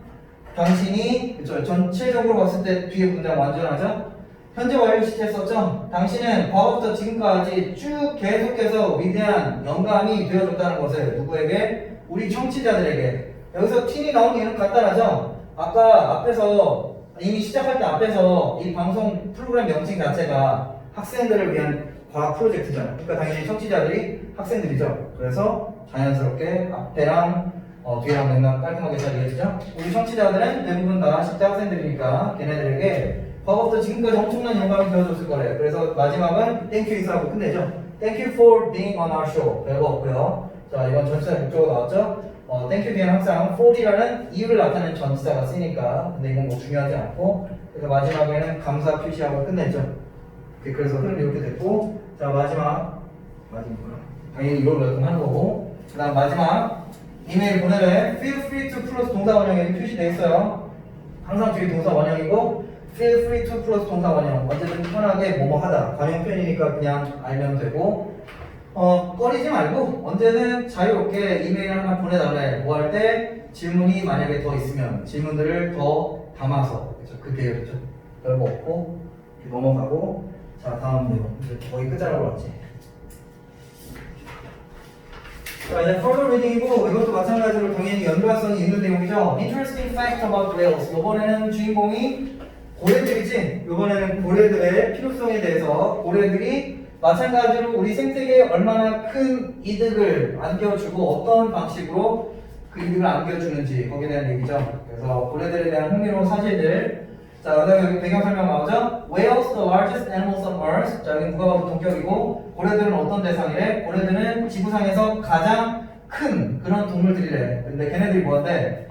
A: 당신이 그쵸 전체적으로 봤을 때 뒤에 문장 완전하죠? 현재 완료 시제 썼죠? 당신은 과거부터 지금까지 쭉 계속해서 위대한 영감이 되어줬다는 것을 누구에게? 우리 청취자들에게. 여기서 틴이 나온 이유는 간단하죠? 아까 앞에서 이미 시작할 때 앞에서 이 방송 프로그램 명칭 자체가 학생들을 위한 과학 프로젝트잖아요. 그러니까 당연히 청취자들이 학생들이죠. 그래서 자연스럽게 앞에랑 뒤에랑 맥락 깔끔하게 잘 이해지죠? 우리 청취자들은 대부분 다 10대 학생들이니까 걔네들에게 과거부터 지금까지 엄청난 영감이 되어줬을 거래요. 그래서 마지막은 땡큐 인사하고 끝내죠. Thank you for being on our show. 별거 없고요. 자, 이건 전치사 목적어 나왔죠? 땡큐 뒤에는 항상 for이라는 이유를 나타내는 전치사가 쓰니까 근데 이건 뭐 중요하지 않고 그래서 마지막에는 감사 표시하고 끝냈죠. 오케이, 그래서 흐름 이렇게 됐고 자 마지막 당연히 이걸 welcome 하는 거고 그 다음 마지막 이메일 보내래 feel free to 플러스 동사 원형이 여기 표시되어 있어요. 항상 뒤에 동사 원형이고 feel free to 플러스 동사 원형 언제든 편하게 뭐뭐 하다 관용 표현이니까 그냥 알면 되고 꺼리지 말고 언제든 자유롭게 이메일 하나 보내달래. 뭐 할 때 질문이 만약에 더 있으면 질문들을 더 담아서 그렇죠? 그 계열이죠. 별거 없고 이렇게 넘어가고 자 다음 내용 이제 거의 끝자락으로 왔지. 자 이제 further reading이고 이것도 마찬가지로 당연히 연관성이 있는 내용이죠. Interesting fact about whales. 이번에는 주인공이 고래들이지. 이번에는 고래들의 필요성에 대해서 고래들이 마찬가지로 우리 생태계에 얼마나 큰 이득을 안겨주고 어떤 방식으로 그 이득을 안겨주는지 거기에 대한 얘기죠. 그래서 고래들에 대한 흥미로운 사실들. 자, 그다음에 여기 배경 설명 나오죠. Whales, the largest animals on Earth. 자, 여기 누가 봐도 동격이고 고래들은 어떤 대상이래? 고래들은 지구상에서 가장 큰 그런 동물들이래. 근데 걔네들이 뭐한대?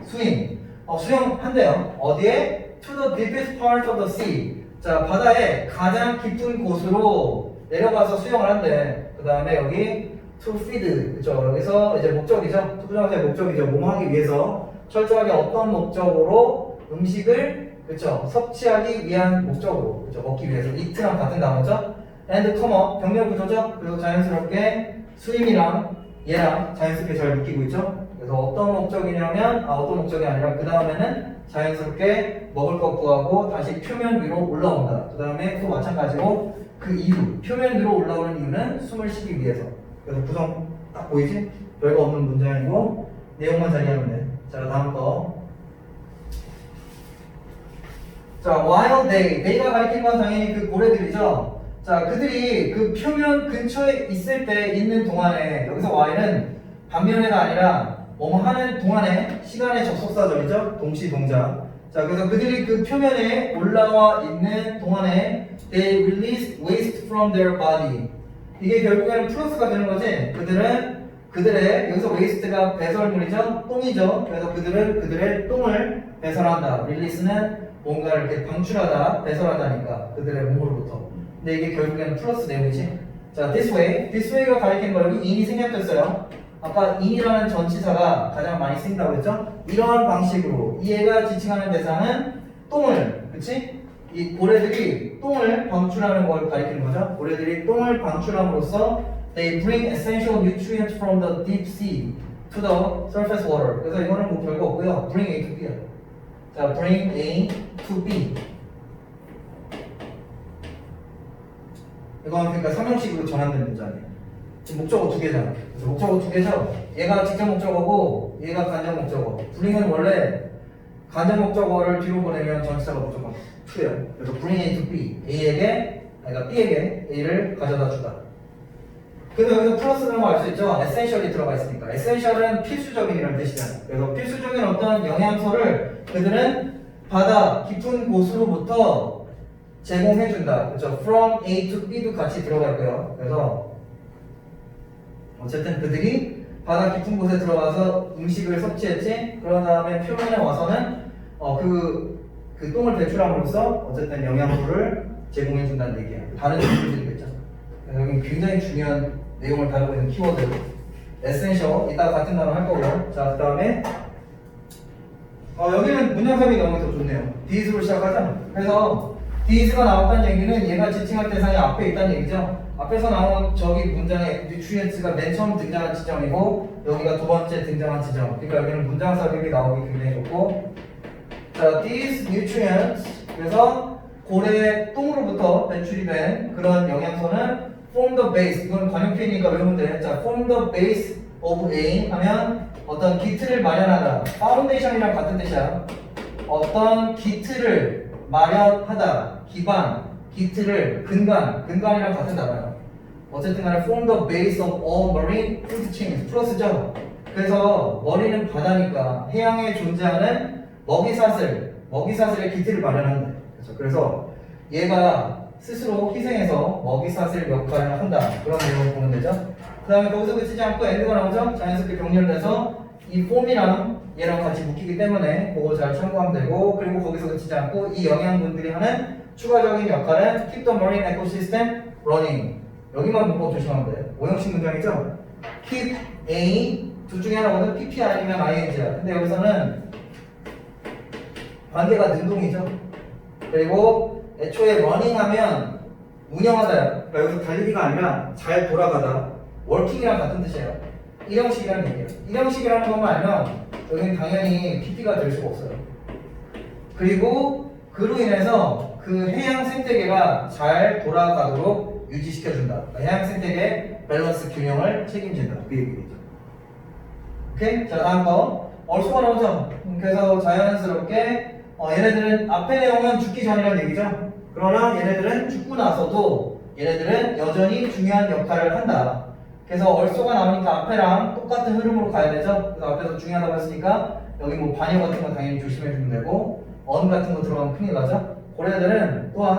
A: 수영한대요. 어디에? To the deepest part of the sea. 자, 바다의 가장 깊은 곳으로 내려가서 수영을 한대. 그 다음에 여기 to feed, 그쵸? 여기서 이제 목적이죠. 투부정사의 목적이죠. 뭐뭐 하기 위해서 철저하게 어떤 목적으로 음식을 그쵸? 섭취하기 위한 목적으로 그쵸? 먹기 위해서 eat랑 같은 단어죠. and come up, 병렬 구조죠. 그래서 자연스럽게 스림이랑 얘랑 자연스럽게 잘 묶이고 있죠. 그래서 어떤 목적이냐면 어떤 목적이 아니라 그 다음에는 자연스럽게 먹을 거 구하고 다시 표면 위로 올라온다. 그 다음에 또 마찬가지로 그 이유, 표면 위로 올라오는 이유는 숨을 쉬기 위해서. 그래서 구성 딱 보이지? 별거 없는 문장이고 내용만 잘 이해하면 돼. 자, 다음 거. 자, while they가 가리키는 건 당연히 그 고래들이죠. 자, 그들이 그 표면 근처에 있을 때 있는 동안에 여기서 while은 반면에가 아니라 뭐뭐 하는 동안에 시간의 접속사절이죠. 동시 동작. 자, 그래서 그들이 그 표면에 올라와 있는 동안에 they release waste from their body. 이게 결국에는 플러스가 되는 거지. 그들의 여기서 waste가 배설물이죠. 똥이죠. 그래서 그들은 그들의 똥을 배설한다. release는 뭔가 이렇게 방출하다, 배설하다니까 그들의 몸으로부터. 근데 이게 결국에는 플러스 내용이지. 자, this way가 가리키는 거 여기 in이 생략됐어요. 아까 in이라는 전치사가 가장 많이 쓰인다고 했죠? 이러한 방식으로 얘가 지칭하는 대상은 똥을, 그치? 이 고래들이 똥을 방출하는 걸 가리키는 거죠. 고래들이 똥을 방출함으로써 they bring essential nutrients from the deep sea to the surface water. 그래서 이거는 뭐 별거 없고요. bring A to B야. 자, bring A to B. 이건 그러니까 삼형식으로 전환된 문장이에요. 지금 목적어 두 개잖아. 그래서 목적어 두 개죠. 얘가 직접 목적어고 얘가 간접 목적어. bring은 원래 간접 목적어를 뒤로 보내면 전치사가 무조건 to예요. 그래서 bring A to B. A에게, 그러니까 B에게 A를 가져다 주다. 그래서 여기서 플러스라는 거 알 수 있죠? essential이 들어가 있으니까. essential은 필수적인이라는 뜻이잖아요. 그래서 필수적인 어떤 영양소를 그들은 바다 깊은 곳으로부터 제공해준다. 그렇죠? from A to B도 같이 들어가 있고요. 그래서 어쨌든 그들이 바다 깊은 곳에 들어가서 음식을 섭취했지. 그런 다음에 표면에 와서는 그 그 똥을 배출함으로써 어쨌든 영양소를 제공해 준다는 얘기야. 다른 질문들이겠죠. 그래서 여기 굉장히 중요한 내용을 다루고 있는 키워드. 에센셜 이따가 같은 단어 할 거고요. 자, 그다음에 여기는 문장삽이 너무 더 좋네요. These로 시작하자. 그래서 These가 나왔다는 얘기는 얘가 지칭할 대상이 앞에 있다는 얘기죠. 앞에서 나온 저기 문장의 nutrients가 맨 처음 등장한 지점이고 여기가 두 번째 등장한 지점. 그러니까 여기는 문장삽입이 나오기 굉장히 좋고. 자, these nutrients 그래서 고래의 똥으로부터 배출이 된 그런 영양소는 form the base. 이건 관용 표현이니까 외우면 돼. 자, form the base of A 하면 어떤 기틀을 마련하다. 파운데이션이랑 같은 뜻이야. 어떤 기틀을 마련하다. 기반, 기틀을, 근간이랑 같은 단어야. 어쨌든 간에 form the base of all marine food chains. 플러스죠. 그래서 머리는 바다니까 해양에 존재하는 먹이사슬의 기틀을 마련한다. 그래서 얘가 스스로 희생해서 먹이사슬 역할을 한다. 그런 내용을 보면 되죠. 그 다음에 거기서 그치지 않고 엔드가 나오죠. 자연스럽게 병렬돼서 이 폼이랑 얘랑 같이 묶이기 때문에 그거 잘 참고하면 되고, 그리고 거기서 그치지 않고 이 영양분들이 하는 추가적인 역할은 keep the marine ecosystem running. 여기만 문법 조심하면 돼. 오형식 문장이죠. keep A 둘 중에 하나거든. PP 아니면 ING야. 근데 여기서는 관계가 능동이죠. 그리고 애초에 러닝하면 운영하다. 그러니까 여기서 달리기가 아니라 잘 돌아가다. 워킹이랑 같은 뜻이에요. 일형식이라는 얘기예요. 일형식이라는 것만 알면 여기는 당연히 PP가 될 수가 없어요. 그리고 그로 인해서 그 해양 생태계가 잘 돌아가도록 유지시켜준다. 그러니까 해양 생태계 밸런스 균형을 책임진다. 그 얘기겠죠. 오케이? 자, 다음 거. 얼쏘가 나오죠? 그래서 자연스럽게 얘네들은 앞에 내용은 죽기 전이라는 얘기죠. 그러나 얘네들은 죽고 나서도 얘네들은 여전히 중요한 역할을 한다. 그래서 얼쏘가 나오니까 앞에랑 똑같은 흐름으로 가야 되죠. 그래서 앞에서 중요하다고 했으니까 여기 뭐 반역 같은 거 당연히 조심해 주면 되고 언 같은 거 들어가면 큰일 나죠. 고래들은 또한